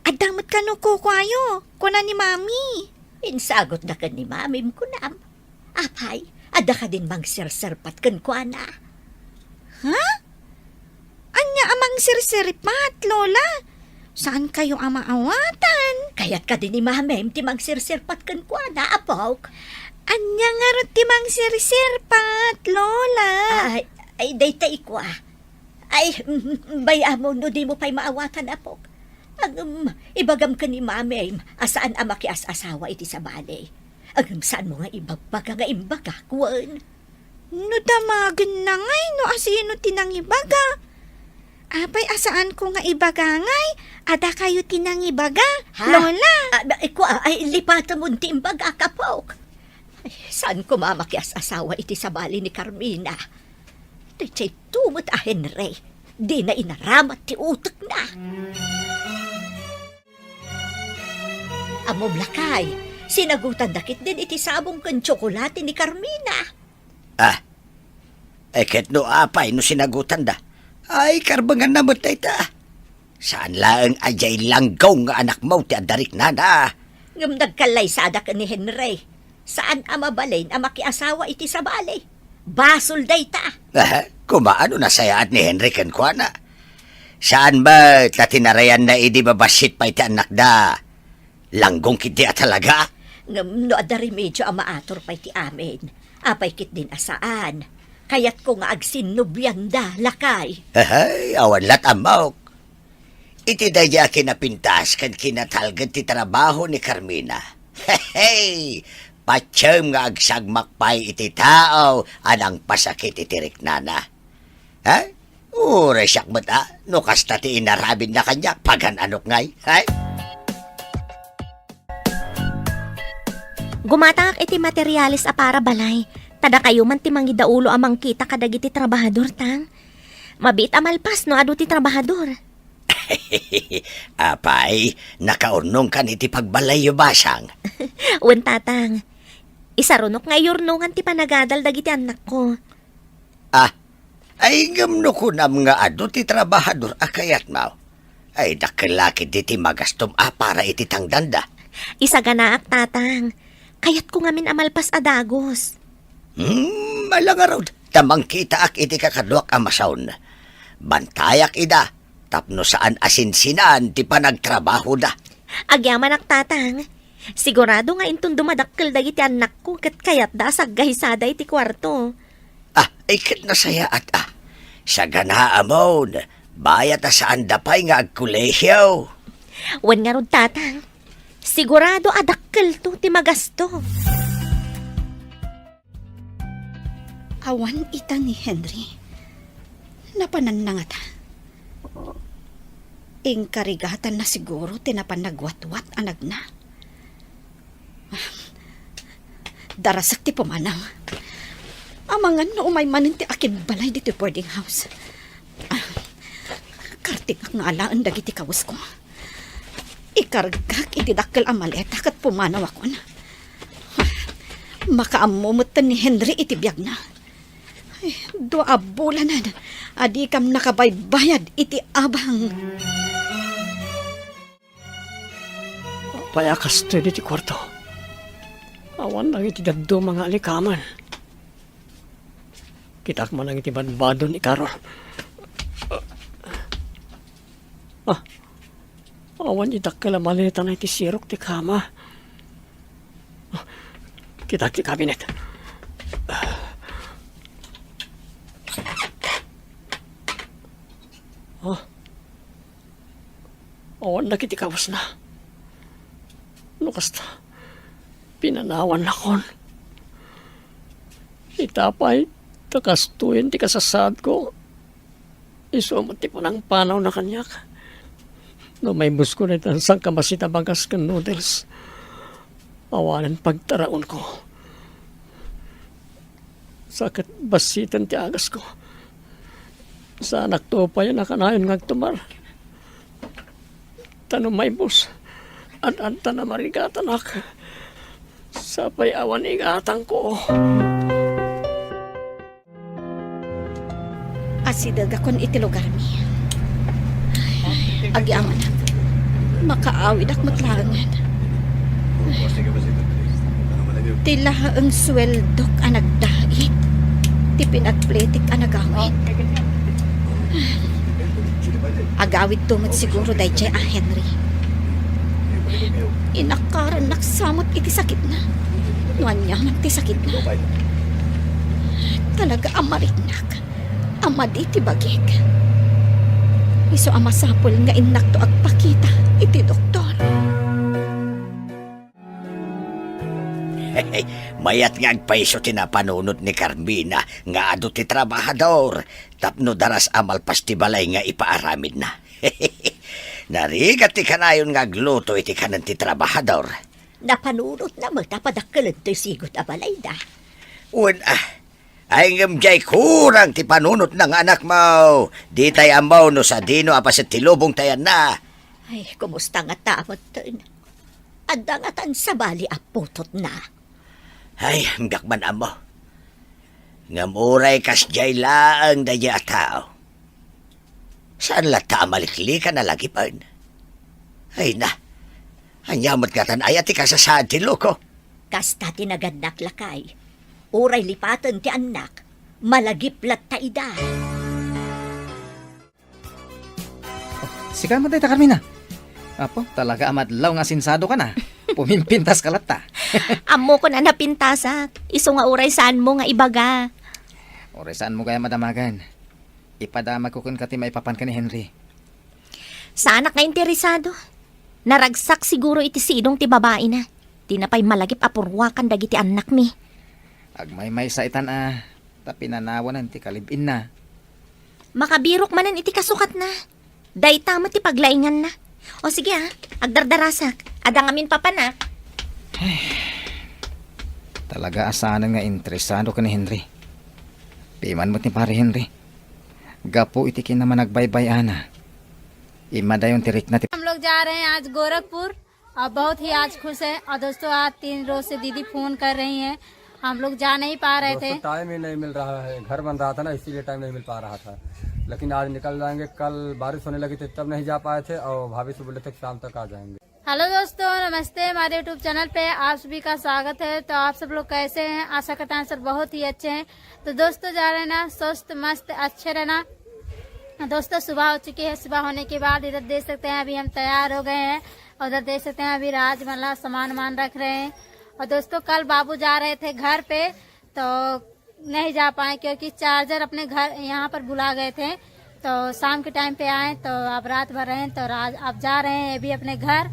Adamot ka no kukwayo, kuna ni mami. Insagot na ka ni mamim kunam. Apay, ada ka din mang sirserpat kan kuana. Ha? Anya amang sirsiripat, lola? Saan kayo amaawatan? Kaya't ka din ni mamim timang sirserpat kan kuana, apok. Anya nga ron timang sirsirpat, lola. Ay, daytay ko ah. Ay, bayamo no di mo pa'y maawatan, apok. Ang ibagam ka ni mamim, asaan ang makias-asawa iti sa balay. Ang saan mo nga ibagbaga nga imbaga, kuwan. No damagan na ngay, no asino tinang ibaga. Apay asaan ko nga ibagangay, ada kayo tinang ibaga, Ha? lola. Ay, lipatan mo ti imbaga, kapok. Ay, saan ko mamakias-asawa iti sa bali ni Carmina? Daytay tumot a Henry, di na inaramat ti utak na. Amom lakay, sinagutan dakit din iti sabong kan tsokolate ni Carmina. Ket no apay no sinagutan da. Ay, karbangan na mo ta. Saan lang ajay langgaw nga anak mo ti adarik na na. Ngam nagkalay sa adak ni Henry. Saan ang mabalin ang makiasawa iti sa balay? Basol day ta. Kumaano na sayaat ni Henry Kenkwana? Saan ba tatinarayan na idi babasit pa iti anak da? Langgong kiti talaga? Ngam no ada remedyo ang maator pa iti amin. Apay kit din asaan. Kayat ko nga agsinubyan da, lakay. Ay, awan lat amok. Iti daya kinapintas kan kinatalgan ti trabaho ni Carmina. Hey, patsam nga agsagmakpay iti tao anang pasakit iti riknana. Ha? Ure siyak mata, no kasta ti inarabin na kanya pagan anok ngay. Hay? Gumatang iti materialis a para balay. Tada kayo man ti mangidaulo amang kita kadagiti trabahador tang. Mabit amalpas no adu ti trabahador. Apay, nakaurnong ka iti pagbalayo basang. Wen tatang. Isarunok nga yurnungan ti panagadal dagiti anak ko. Ay gamno ko nam nga adu ti trabahador akayat mau. Ay dakelaki ti magastom para iti tangdanda. Isa ganaak tatang. Kayat ko ngamin amalpas adagos. Malangarod, tamang kita ak iti kakadwak amasaon. Bantayak ida, tapno saan asinsinan ti panagtrabaho da. Agyaman ak tatang. Sigurado nga intun dumadakkel dagiti anak ko ket kayat da saggahisada iti kwarto. Ay kat nasaya at sa gana amon, bayat saan dapay nga agkulehyaw. Wen nga rod tatang. Sigurado adakkel to ti magasto. Awan ita ni Henry. Napanannangata. Ingkarigatan na siguro tinapanagwat-wat anag na. Darasak ti pumanang. Amangan na umay manin ti akin balay dito boarding house. Kartik ak nga alaan dagiti kawas ko. Ikargak itidakkel ang maleta kat pumanaw ako na. Makaamumutan ni Henry itibiyag na. Ay, 2 bulanan. Adi kam nakabaybayad iti abang. Payakas to di kwarto. Awan lang iti daddo mga alikaman. Kitak man ang iti badbadon ni Karol. Awan itak ka maleta na iti sirok ti kama. Kitak ti kabinet. Awan na kiti kawas na. Kasta pinanawan na kon. Itapay, takastuin ti kasasad ko. Isumot ti punang panaw na kanyak. No may busko na itansang kamasita bagas kan noodles. Awanan pagtaraon ko. Sakit basitan ti agas ko. Sa anak to pa yan nakanayon ngagtumar. Tanong may bus. Anta na marigatan ak. Sapay awan igatang ko. Asidag akon iti lugar mi. Agyaman ak. Makaawid ak matlangan. Tila ang sweldok ang nagdait. Ti pinagpletik ang nagawid. Agawid tumot siguro dahi jay a Henry. Inakaran naksamot iti sakit na. Nuan niya man ti sakit na. Talaga amariknak. Amadi ti bagik. Iso amasapol nga inak to agpakita iti doktor. Hey, mayat nga agpaiso tinapanunot ni Carmina nga ado ti trabahador. Tapno daras amal pastibalay nga ipaaramid na. Narigat ti kanayon nga agluto iti kanan ti trabahador. Napanunot na magtapadakkelan to'y sigot abalay da. Ay ngamjay kurang ti panunot ng anak mo. Di tay ambaw no sa dino apasit ti lubong tayan na. Ay, kumusta nga tamot ton? Adangatan sa bali aputot na. Ay, hanggang man amo. Ngamuray kas jay laang daya tao. Saan lata maliklikan na lagi pa? Ay na, anyamot katan ay ati kasasaan ti loko. Kasta tinagandnak lakay. Uray lipatan ti anak. Malagiplat ta ida. Sika mo tayo, Carmina. Apo, talaga amadlaw nga sinsado ka na. Pumimpintas ka lata. Amo ko na napintasak. Iso nga uray saan mo nga ibaga. Oray saan mo kaya madamagan? Ipadamag ko kun kati maipapan ka ni Henry. Sa anak nga interesado. Naragsak siguro iti sidong ti babae na. Di na pa'y malagip apurwakan dagiti anak mi. Agmay-may sa itan tapinanawanan ti kalibin na. Makabirok manan iti kasukat na. Day tama ti paglaingan na. O sige agdardarasak. Adang amin papa na. Talaga asanan nga interesado ka ni Henry. Piman mo ti pare Henry. Gapo iti naman nagbaybay ana. Ima dayon tirik na ti. हम लोग जा रहे हैं आज गोरखपुर और बहुत ही आज खुश है और दोस्तों आज 3 रोज से दीदी फोन कर रही हैं हम लोग जा नहीं पा रहे थे टाइम ही नहीं मिल रहा है घर बन रहा था ना इसीलिए टाइम नहीं मिल पा रहा था लेकिन आज निकल जाएंगे कल बारिश होने लगी थी तब नहीं जा पाए थे और भाभी से बोले थे शाम तक आ जाएंगे। हेलो दोस्तों नमस्ते हमारे यूट्यूब चैनल पे आप सभी का स्वागत है। तो आप सब लोग कैसे हैं? आशा करता है सर बहुत ही अच्छे हैं। तो दोस्तों जा रहे हैं ना स्वस्थ मस्त अच्छे रहना। दोस्तों सुबह हो चुकी है। सुबह होने के बाद इधर देख सकते हैं अभी हम तैयार हो गए हैं और उधर देख सकते हैं अभी राज मतलब सामान रख रहे हैं। और दोस्तों कल बाबू जा रहे थे घर पे तो नहीं जा पाए क्योंकि चार्जर अपने घर यहाँ पर बुला गए थे। तो शाम के टाइम पे आए तो अब रात भर रहे तो अब जा रहे हैं अभी अपने घर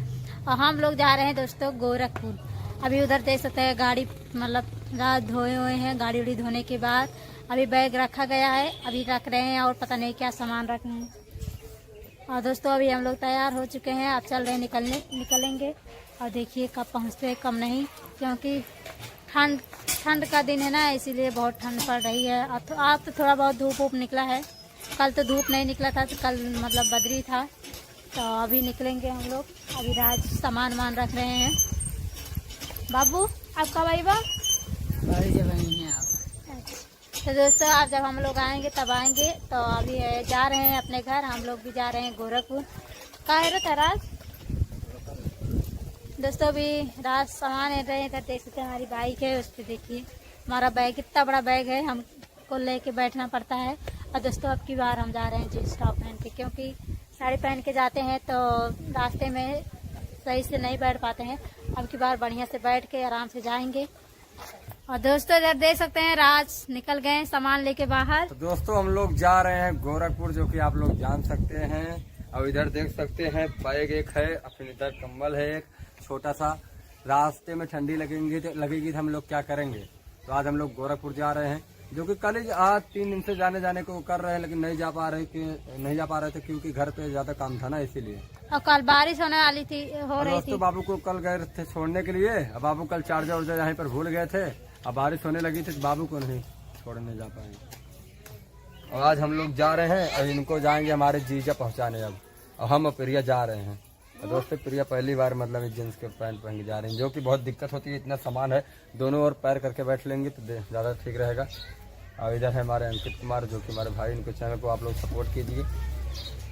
और हम लोग जा रहे हैं दोस्तों गोरखपुर। अभी उधर देख सकते हैं गाड़ी मतलब रात धोए हुए हैं। गाड़ी उड़ी धोने के बाद अभी बैग रखा गया है, अभी रख रहे हैं और पता नहीं क्या सामान रख रहे हैं। और दोस्तों अभी हम लोग तैयार हो चुके हैं, अब चल रहे हैं निकलेंगे। और देखिए कब पहुँचते हैं कब नहीं, क्योंकि ठंड का दिन है ना, इसीलिए बहुत ठंड पड़ रही है। आज तो थोड़ा बहुत धूप निकला है, कल तो धूप नहीं निकला था, तो कल मतलब बदरी था। तो अभी निकलेंगे हम लोग। अभी राज सामान रख रहे हैं। बाबू आप कब आई बा? तो दोस्तों अब जब हम लोग आएंगे तब आएंगे। तो अभी जा रहे हैं अपने घर, हम लोग भी जा रहे हैं गोरखपुर। कहाँ है रे राज? दोस्तों अभी राज सामान ले रहे हैं, इधर देख सकते हैं हमारी बाइक है, उस पर देखिए हमारा बैग कितना बड़ा बैग है, हमको लेके बैठना पड़ता है। और दोस्तों अब की बार हम जा रहे हैं जींस टॉप पहन के, क्योंकि साड़ी पहन के जाते हैं तो रास्ते में सही से नहीं बैठ पाते हैं। अब की बार बढ़िया से बैठ के आराम से जाएंगे। और दोस्तों इधर देख सकते हैं राज निकल गए सामान लेके बाहर। तो दोस्तों हम लोग जा रहे हैं गोरखपुर, जो कि आप लोग जान सकते हैं। और इधर देख सकते हैं बैग एक है, अपने इधर कम्बल है एक छोटा सा। रास्ते में ठंडी लगेगी तो हम लोग क्या करेंगे। तो आज हम लोग गोरखपुर जा रहे हैं, जो कि कल आज 3 दिन से जाने को कर रहे हैं, लेकिन नहीं जा पा रहे थे क्योंकि घर पे ज्यादा काम था ना, इसीलिए। और कल बारिश होने वाली थी, हो रही थी। बाबू को कल गए थे छोड़ने के लिए, अब बाबू कल चार्जर यहाँ पर भूल गए थे। अब बारिश होने लगी थी तो बाबू को नहीं छोड़ने जा पाएंगे। और आज हम लोग जा रहे हैं और इनको जाएंगे हमारे जीजा पहुंचाने अब। और हम और प्रिया जा रहे हैं। और दोस्तों प्रिया पहली बार मतलब जींस के पैंट पहन के जा रहे हैं, जो कि बहुत दिक्कत होती है, इतना सामान है, दोनों ओर पैर करके बैठ लेंगे तो ज़्यादा ठीक रहेगा। और इधर है हमारे अंकित कुमार, जो कि हमारे भाई, इनको चैनल को आप लोग सपोर्ट कीजिए।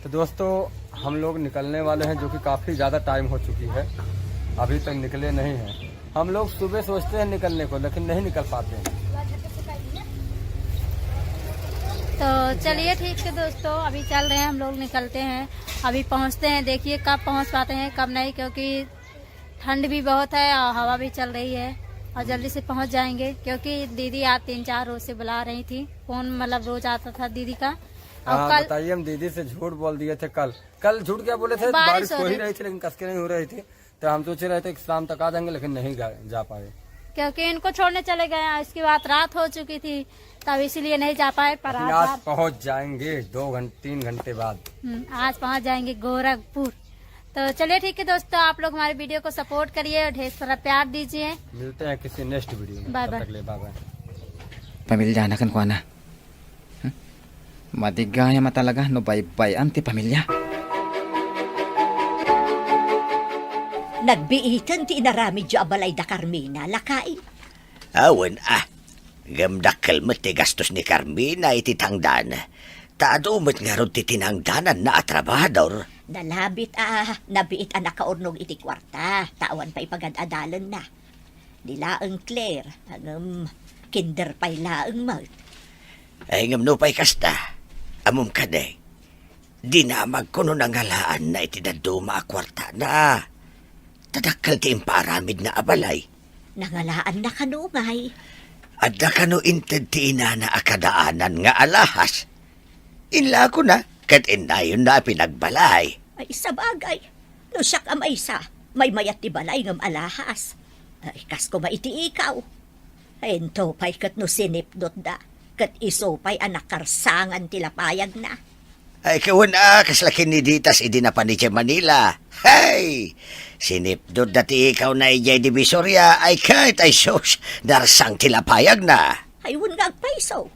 तो दोस्तों हम लोग निकलने वाले हैं, जो कि काफ़ी ज़्यादा टाइम हो चुकी है, अभी तक निकले नहीं हैं। हम लोग सुबह सोचते हैं निकलने को, लेकिन नहीं निकल पाते हैं। तो चलिए ठीक है दोस्तों, अभी चल रहे हैं हम लोग, निकलते हैं, अभी पहुंचते हैं। देखिए कब पहुंच पाते हैं कब नहीं, क्योंकि ठंड भी बहुत है और हवा भी चल रही है। और जल्दी से पहुंच जाएंगे, क्योंकि दीदी आज 3-4 रोज से बुला रही थी, फोन मतलब रोज आता था दीदी का। और कल बताइए, हम दीदी से झूठ बोल दिए थे। कल झूठ क्या बोले थे, बारिश हो ही रही थी लेकिन कसके नहीं हो रही थी। तो हम सोच रहे थे कि शाम तक आ जाएंगे, लेकिन नहीं जा पाए, क्योंकि इनको छोड़ने चले गए। इसके बाद रात हो चुकी थी, तब इसीलिए नहीं जा पाए। पर आज पहुंच जाएंगे 2-3 घंटे बाद। आज पहुंच जाएंगे गोरखपुर। तो चलिए ठीक है दोस्तों, आप लोग हमारे वीडियो को सपोर्ट करिए और ढेर सारा प्यार दीजिए। मिलते हैं किसी नेक्स्ट वीडियो में। Bye bye. Bye. Pamilya na kan ko na. Madigaya matalaga no bay-bayan ti pamilya. Nagbiitan ti inarami dya abalay da Carmina, lakain. Awan gamdakkel mo ti gastos ni Carmina iti tangdan. Taadumot nga ron ti tinangdanan na atrabador. Nalabit nabiit anak kaurnog iti kwarta, tawan pa ipagad-adalan na. Dilaang Claire, hangam kinder pa'y laang mag. Ay ngam no pa'y kasta. Amom ka day. Dinamag ko no nangalaan na iti daduma a kwarta na. Tadakkel ti imparamid na abalay. Nangalaan na kanungay. Adda kano inted ti inana akadaanan nga alahas. Inla ko na, kat inayon na pinagbalay. Ay sabagay, no siyak amay sa, may mayat ti balay ngam alahas. Ay kas ko maiti ikaw. Ento pa'y kat no sinipdot da, kat iso pa'y anak karsangan tilapayag na. Ay kawan kaslakin ni Ditas idi na pa ni Manila. Hey! Sinipdod dati ikaw na ijay divisorya ay kahit ay sos, darsang tilapayag na. Ay wun nga agpaiso.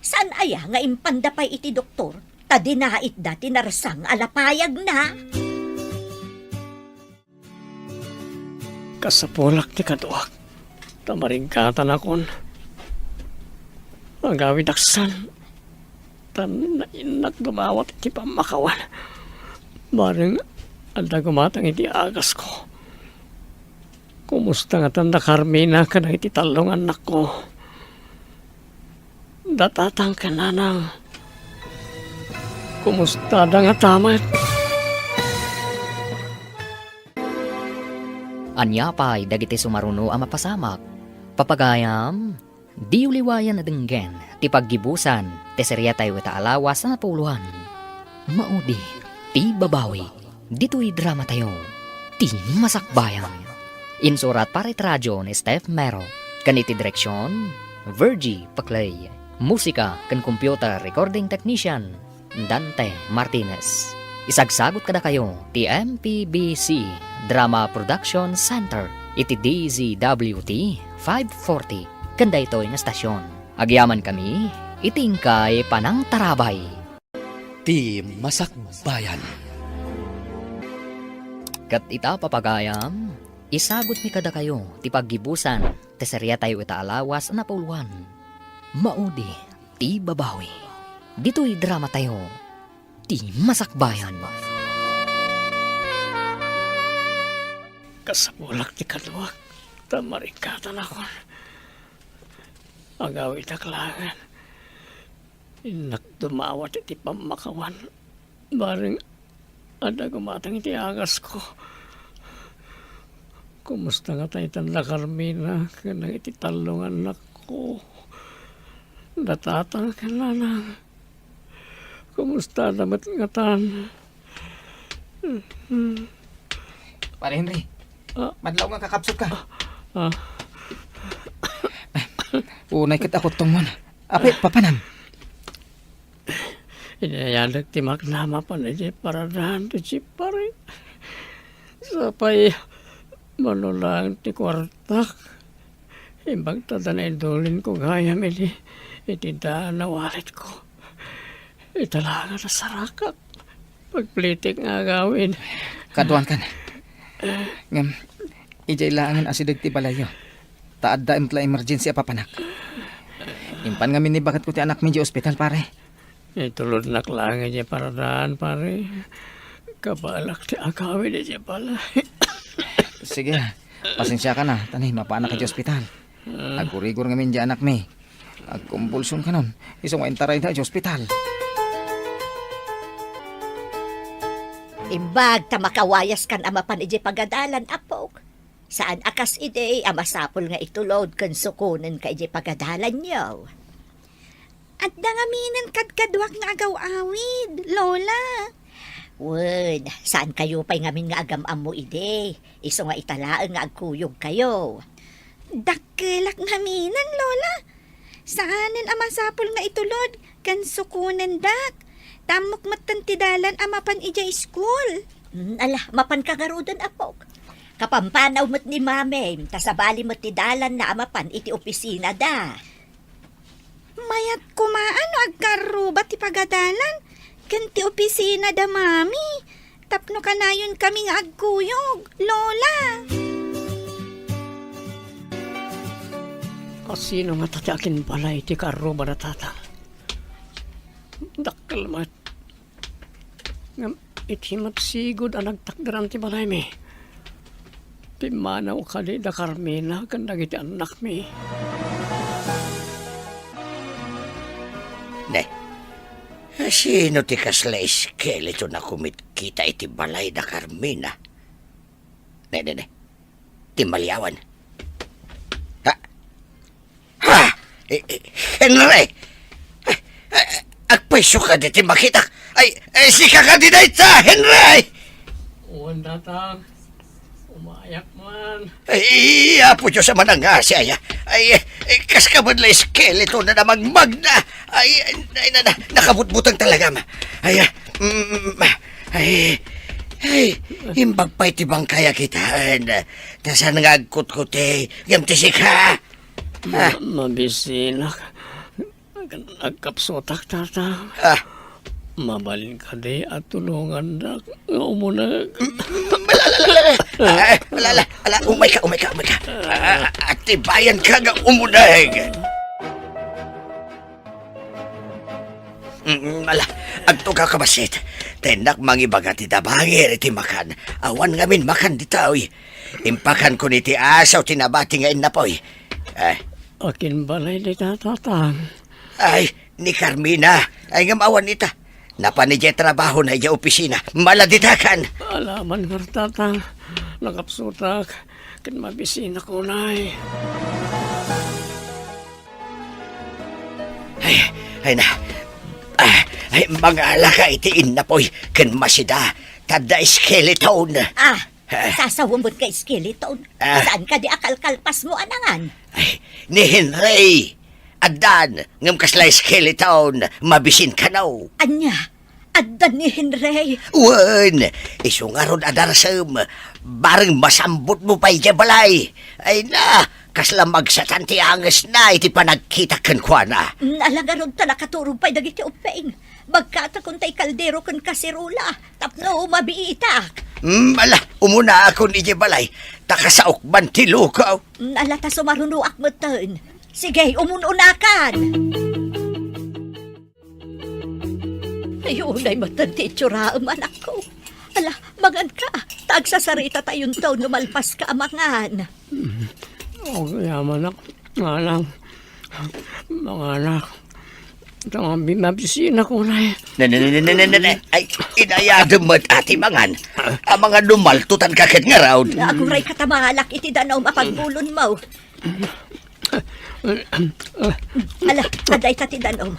Saan aya nga impanda pa'y iti doktor, ta dinait dati narsang alapayag na. Kasapulak ti kaduak. Tamaringkatan akon. Agawid aksan. Tan na inat gumawat iti pamakawan. Bareng anda gumatang iti agas ko. Kumusta nga tanda Carmina ka na iti talong anak ko. Datatang ka nanang. Kumusta da nga tamat? Anyapay dagiti sumaruno ang mapasamak. Papagayam, di uliwayan na denggen, ti paggibusan, ti serya tayo ita alawas na napuluhan. Maudi, ti babawi, dito'y drama tayo, ti masakbayan. Insurat para radyo ni Steph Mero, kaniti direksyon, Virgie Paclay. Musika kan computer recording technician Dante Martinez. Isagsagot kada kayo ti MPBC Drama Production Center iti DZWT 540 kanda ito'y nga stasyon. Agyaman kami itingkay panang tarabay. Ti Masakbayan. Kat ita papagayam, isagot mi kada kayo ti paggibusan ti serya tayo ita alawas na pauluan. Maudi ti babawi. Dito'y drama tayo ti Masakbayan. Kasabulak ti kaluwag, tamarikatan ako. Agaw itaklangan. Inak dumawat iti pamakawan. Baring ada gumatang iti agas ko. Kumusta nga tayo tanda Carmina, kanang iti talungan na ko. Natatang ka na lang. Kumusta namat nga tan? Pare Henry, madlaw nga kakapsot ka. Unay kat ako tungman. Ape, papanam. Inayalag ti magnama pa na di paradahan ti si pare. Sapay manulang ti kwartak. Imbang tada na idulin ko gayam iti daan na walit ko. Italaga na sarakat. Pagplitik nga gawin. Kaduan kan. Ngam, ijay laangan asidag ti balayo. Taad da imtla emergency apapanak. Impan nga minibakat ko ti anak mi di ospital pare. Itulod na klangan niya paradaan pare. Kabalak ti agawin niya pala. Sige, pasensya ka na. Tanay, mapaanak ka di ospital. Agurigor nga min di anak mi. Agkumpulsyon ka nun. Isang waintaray na di ospital. Imbag ta makawayas kan amapan iti pagadalan apok. Saan akas ide amasapol nga itulod kan sukunan ka iti pagadalan niyo. At dangaminan kadkadwak nga agaw awid, Lola. Wud, saan kayo pa'y ngamin nga agam-am mo ide? Iso nga italaan nga agkuyog kayo. Dakkelak naminan, Lola. Saanen amasapol nga itulod, kan sukunan dak. Tamok matantidalan amapan ija school. Ala, mapan kagarudan apok. Kapampanaw mo't ni mame, tasabali mo't ti dalan na amapan iti opisina da. Mayat kumaano agkarubat ti pagadalan. Kanti opisina da mami. Tapno kanayon kami nga agkuyog, Lola. Kasino nga tatyakin pala iti karo ba na tata? Dakkel mat. Ngam iti matsigod ang nagtakdaran ti balay mi. Pimanaw ka di da Carmina kandag iti anak mi. Ne, sino ti kasla iskeleto na kumit kita iti balay da Carmina? Ne, ti Malyawan. Ha? Henry! Agpaiso ka di ti makita. Ay, sika ka di na ita, Henry! Uwan datang. Umayak man. Ay, apo Diyos sa manangasi, ay, kas ka man la iskeleto na namang magna. Ay, nakabutbutang talaga, ma. Imbag pa iti bang kaya kita. Tasan nga agkut-kuti, gamti sika. Mabisinak. Nagkapsotak tata. Mabalin ka di at tulungan na umunag. Umay ka. Atibayan ka nga umunag. Agtugaw ka basit. Tenak mangibaga ti dabangir iti makan. Awan ngamin makan di taoy. Impakan ko ni ti asaw tinabati nga inapoy. Akin balay di tatatang. Ay, ni Carmina. Ay ngamawan nita. Napanidya trabaho na iya opisina. Maladitakan. Alaman nga tatang. Nakapsutak. Kin mabisina ko na eh. Ay na. Ay, mga alaka itiin na po'y kin masida. Tada skeleton. Sasawamot ka skeleton. Saan ka di akalkalpas mo anangan? Ay, ni Henry. Adan, ngam kaslay skeleton, mabisin ka na. Anya, addan ni Henry. Wan, isungaron adarsam, bareng masambot mo pa'y balay. Ay na, kasla magsatanti angas na, iti panagkita kan kwa na. Alagaron ta nakaturong pa'y dagiti upeng. Magkata kung tay kaldero kan kasirula, tapno mabiitak. Ala, umuna ako ni balay, takasaok man tilukaw. Alata sumarunuak mo ton. Sige, umununakan. Ayun ay matanti tsuraam anak ko. Ala, magan ka. Tagsasarita tayong taon lumalpas ka amangan. Yaman ako. Mga anak. Mabisin ako na eh. Ay, inayadam mo't ati mangan. Ang mga lumaltutan kakit nga raw. Ako ray katamalak iti danaw mapagbulon mo. Ala, aday ka ti danaw.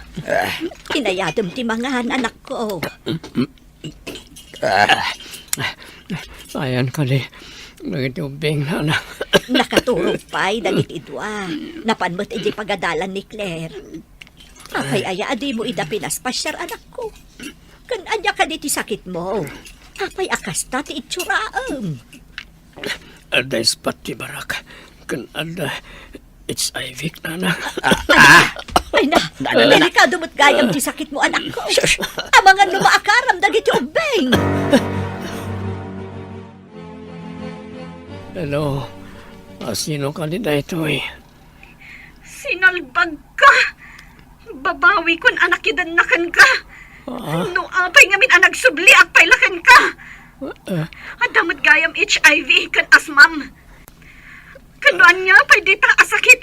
Inayadam ti mangan anak ko. Ayan ka di. Nagitubing na anak. Nakaturog pa'y dagiti dua. Napanmot iti pagadalan ni Claire. Apay aya adi mo ida pinaspasyar anak ko. Kan anya ka di ti sakit mo. Apay akas ta ti itsuraam. Ada ispat ti barak. Kan ada HIV na anak. Ay na, delikado mo't gayam ti sakit mo anak ko. Amangan lumaakaram dagiti ubeng. Hello. Sino ka di dahito eh? Sinalbag ka. Babawi kun anak idanakan ka. No apay ngamin anak subli at pailakan ka. Adamot gayam HIV kan asmam. Kanuan niya pay di ta asakit.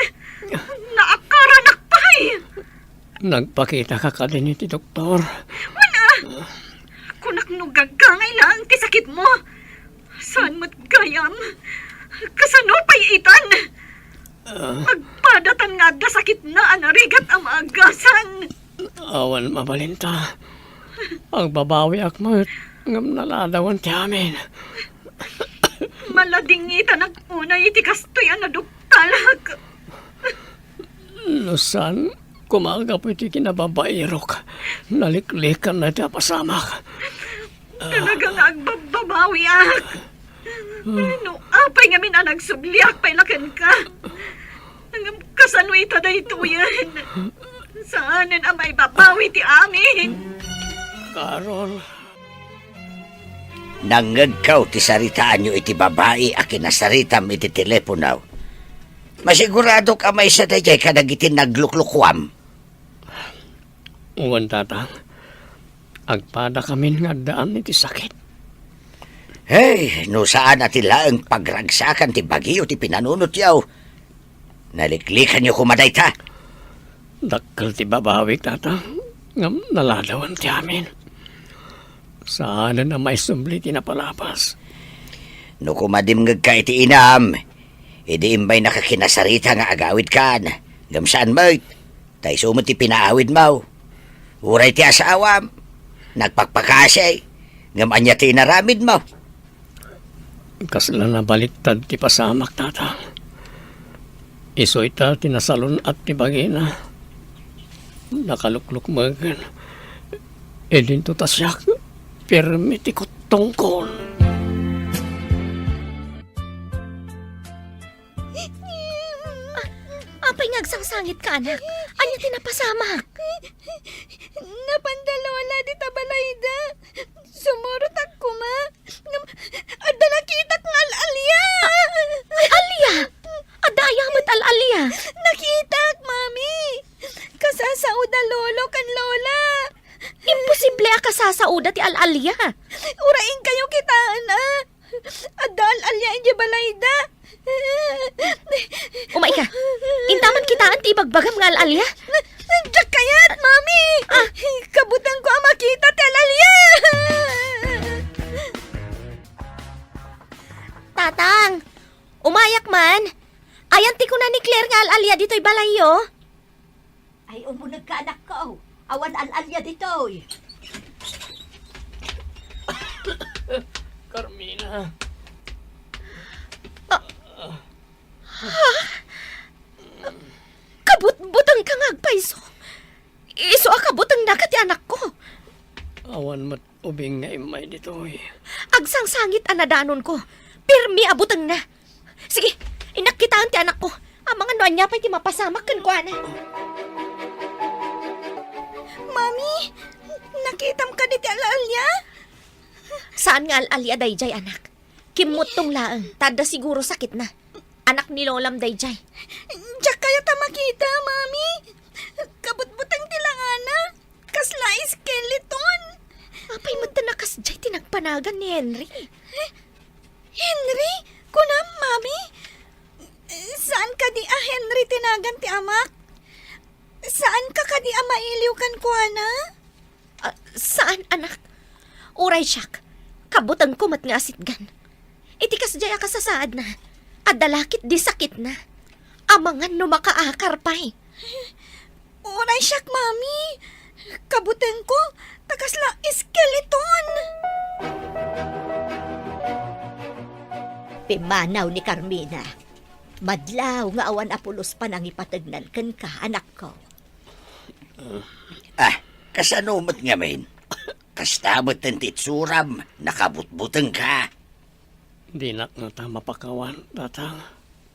Naakaranak pay. Nagpakita ka ka din iti doktor. Wala. Kunak no gagangay lang ti sakit mo. Saan mo't gayam? Kasano pay itan? Magpadatan nga da sakit na anarigat ang agasan. Awan mabalinta. Ang babawi ak mo. Ngam naladawan ti amin. Maladingitan ang unay iti kastoyan na duktalag. Lusan, kumaga po iti kinababairok. Naliklikan na iti apasamak. Talaga nga agbabawi ak. No, apay nga min anag subliak pailakan ka. Nangam kasano ita da ito yan. Saanan ang may babawi ti amin. Carol. Nangagkaw ti saritaan nyo iti babae a kinasaritam iti teleponaw. Masigurado ka may sa dayay ka nagitin nagluklukwam. Uwan tatang. Agpada kami nga daan iti sakit. Hey, no saan atila ang pagragsakan ti bagyo ti pinanunot yaw. Naliklikan nyo kumaday ta. Dakkel ti babawi tatang. Ngam naladawan ti amin. Saan na may sumbli ti napalapas. No kumadimngag ka iti inam, idi imbay nakakinasarita nga agawid kan. Ngam saan mo, tay sumot ti pinaawid mo. Uray ti asawam, nagpakpakasay, ngam anya ti inaramid mo. Kasla na baliktad ti pasamak tatang. Isoy ta tinasalon at ti bagina. Nakalukluk magan. Edin to tasyak. Permiti ko tungkol. Apay ngagsang-sangit ka, anak. Anya tinapasamak? Napandalola di tabalayda. Sumurot ako ma. Adda nakita kong al-alya. Al-alya? Adaya mo't al-alya. Nakita mami. Kasasauda lolo kan lola. Imposible akasasauda ti al-alya. Uraing kayo kitaan Adda al-alya inyo balayda. Umay ka. Intaman kitaan ti ibagbagam nga al-alya. Diyak kayat, mami. Kabutan ko ang makita ti al-alya. Tatang, umayak man. Ayan ti ko na ni Claire nga al-alya dito'y balayo. Ay, umunag ka anak ko. Awan al-alya dito. Carmina. Kabut-butang kang ubing nga imay dito eh. Agsang sangit anadanon ko. Pirmi abutang na. Sige, inakitaan ti anak ko. Ang mga noan niya pa'y ti mapasamak kan ko, ana. Mami, nakitam ka diti alalya? Saan nga alalya dayjay, anak? Kimot tong laang. Tada siguro sakit na. Anak ni Lolam dayjay. Diyak kaya ta makita, mami. Kabutbutang tilangana. Kasla skeleton. Apay mo tanakas jay tinagpanagan ni Henry. Henry? Kunam, mami? Saan ka di Henry tinagan ti amak? Saan ka di mailiw kan kuana? Saan, anak? Uray siyak. Kabutang kumat nga asitgan. Itikas jaya ka sa saad na. Adalakit di sakit na. Amangan no makaakar pa'y. Uray siyak, mami. Kabutang ko, takasla skeleton. Pimanaw ni Carmina. Madlaw nga awan apulos pa nang ipatagnan kan ka, anak ko. Kasanumot nga men. Kastamot ng titsuram, nakabutbutang ka. Di na ta mapakawan, tatang,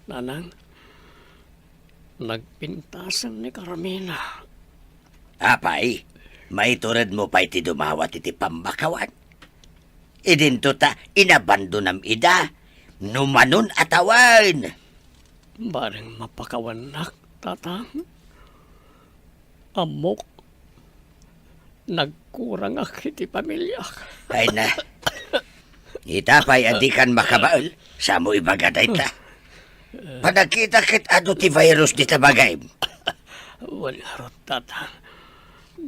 nanang. Nagpintasan ni Carmina. Apay, may turad mo pa iti dumawat iti pambakawan. Idinto ta inabando nam ida, numanon atawan. Bareng mapakawanak, tatang. Amok. Nagkurang akit iti pamilya. Ay na, itapay adikan makabaal, sa mo ibagaday ta. Panagkita kit ano ti virus di tabagay. Wala rot, tatang.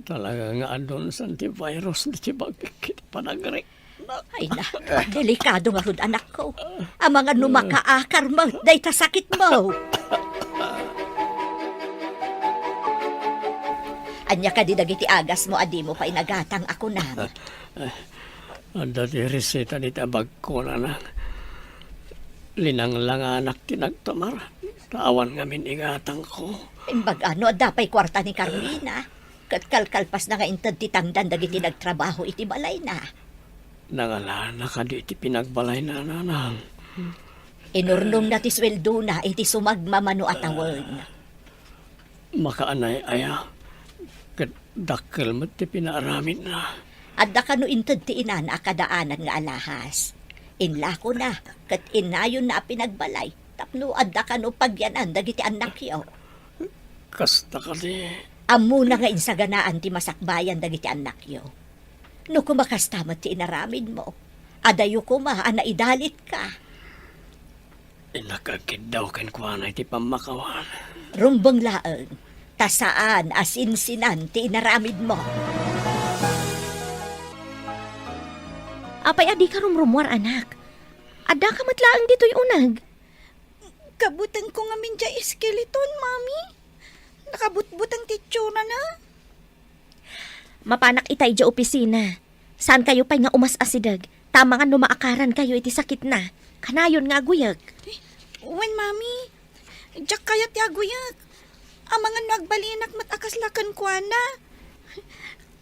Talaga nga andon sa antivirus di bagkit panagre. Ay na, delikado nga rod, anak ko. Ang mga numakaakar mo, day kasakit mo. Anya ka di dagiti agas mo, adi mo pa inagatang ako na. Anda di reseta di tabag ko na nang. Linang lang anak tinagtumar. Tawan ngamin igatang ko. Imbag ano, dapay kwarta ni Carmina. Katkalkalpas na nga intad titangdan dagiti nagtrabaho iti balay na. Nangalana ka di iti pinagbalay na nanang. Inurnong na ti sweldo na iti sumagmamano atawan. Makaanay aya. Kat dakkel mo ti pinaaramid na. Adda ka no intad ti inana akadaanan nga alahas. Inlako na, kat inayon na pinagbalay. Tapno adda ka no pagyanan dagiti anak yaw. Kasta ka di. Amo na nga insaganaan ti masakbayan dagiti anak yaw. No kumakastamat ti inaramid mo, adayo ko ana idalit ka. Inakagkid daw ken kuanay ti pamakawan. Rumbang laeng, tasaan asinsinan ti inaramid mo. Apay adi ka rumrumwar, anak. Ada ka matlaang dito'y unag. Kabutan ko nga minja skeleton, mami. Nakabutbutang titsura na. Mapanak itay dya opisina. Saan kayo pa'y nga umas asidag? Tama nga numaakaran kayo iti sakit na. Kanayon nga guyag. Uwan, mami. Diyak kaya ti aguyak. Ang mga nagbalinak matakaslakan ko na.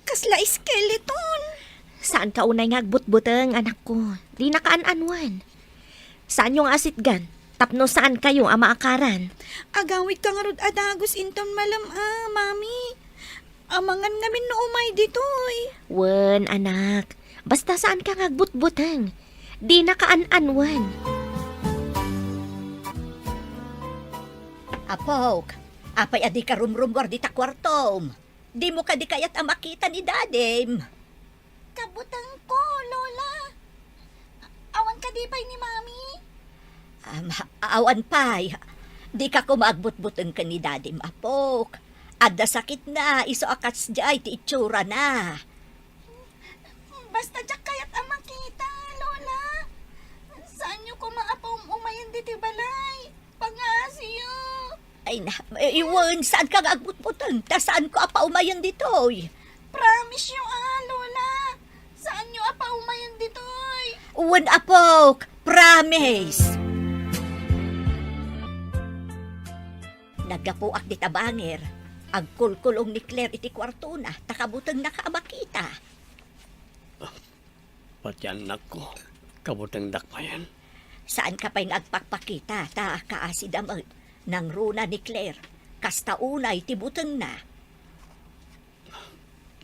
Kasla skeleton. Saan ka unay nga agbutbutang, anak ko? Di na kaan-anwan. Saan yung asitgan? Tapno saan kayo ang maakaran? Agawit ka nga rod adagos inton malam mami. Amangan ngamin no umay ditoy. Wen, anak. Basta saan ka nga agbutbutang? Di na kaan-anwan. Apok, apay adi ka rumrumwar di ta kwartom. Di mo ka di kayat amakita ni dadem. Kabutang ko, Lola. Awan ka di pa'y ni mami? Awan pay. Di ka kumagbutbuteng ka ni dadem, apok. Adda sakit na, iso akats jay, ti itsura na. Basta diyak kayat ang makita, Lola. Saan niyo ko maapaw umayan diti balay? Pangasiyo. Ay na, iwan, saan ka agbutbuteng? Ta saan ko apa umayan ditoy? Promise niyo Lola. Saan niyo apa umayan ditoy? Uwan, apok, promise. Nagapuak di tabanger. Agkulkulong ni Claire iti kwarto na, takabutang nakaamakita. pati anak ko. Kabutang dakmayan. Saan ka pa'y agpakpakita, ta kaasi damag, nang runa ni Claire, kasta unay tibutang na.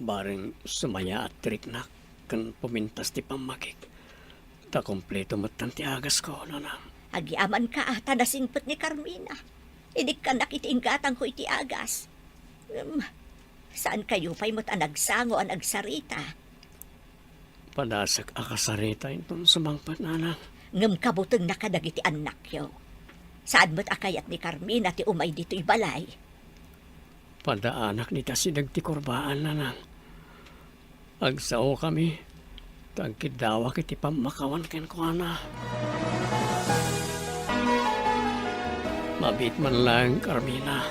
Baring sumaya at trik na kan pumintas ti pamakik. Ta kompleto matan ti agas ko, nanang. Agiaman ka ata nasingpet ni Carmina. Idik ka nakitiinggatang ko iti agas. Saan kayo pa'y mo't anagsango ang agsarita? Padasak akasarita itong sumangpat, nanang. Ngem kabuteng nakadagiti anak yo. Saan mo't akayat ni Carmina ti umay dito'y balay? Padaanak ni tasidag ti kurbaan, nanang. Agsao kami. Tagkidawa kiti pamakawan ken ko, ana. Mabit man lang, Carmina.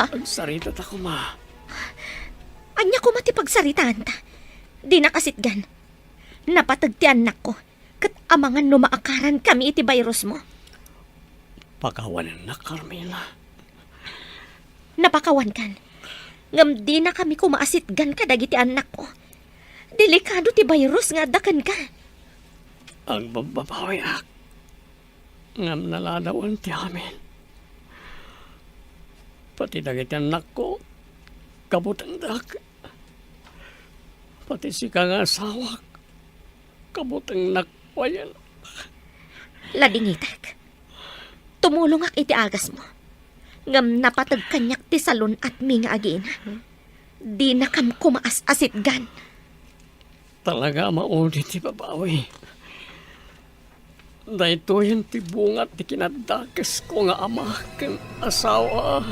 Agsarita ta ko, ma. Anya ko matipagsaritaan ta. Di nakasitgan. Napatag ti anak ko. Kat amangan numaakaran kami iti virus mo. Pakawanan na, Carmina. Napakawan kan. Ngam di na kami kumaasitgan kadagiti anak ko. Delikado ti virus nga dakan ka. Ang bababawi ak. Ngam naladawan ti amin. Pati dagiti anak ko. Kabutang dak. Pati si kang asawak. Kabutang nakwayan. Ladingitek. Tumulong ak iti agas mo. Ngam napatag kanyak ti salon at minga agin. Di na kam kumaas-asitgan. Talaga mauli ti babawi. Dahito yan ti bungat ti kinadakas ko nga ama ken asawa.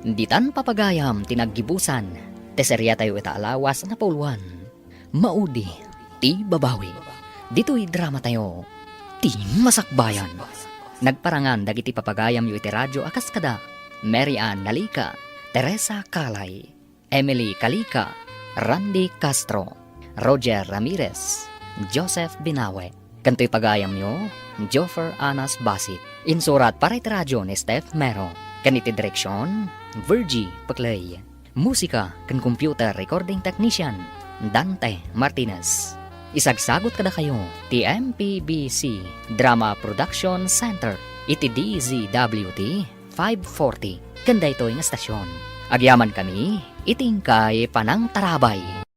Ditan papagayam tinaggibusan, teserya tayo itaalawas na pauluan. Maudi, ti babawi. Dito'y drama tayo, ti masakbayan. Nagparangan dagiti papagayam yu iti radyo akas kada, Mary Ann Nalika, Teresa Kalay, Emily Kalika, Randy Castro, Roger Ramirez, Joseph Binawe. Kanto'y pagayam nyo, Joffer Anas Basit. Insurat para iti radyo ni Steph Mero. Kaniti direksyon, Virgie Paclay. Musika kan computer recording technician, Dante Martinez. Isagsagot kada kayo, ti MPBC Drama Production Center, iti DZWT 540. Kanda ito yung estasyon. Agyaman kami, itingkay panang tarabay.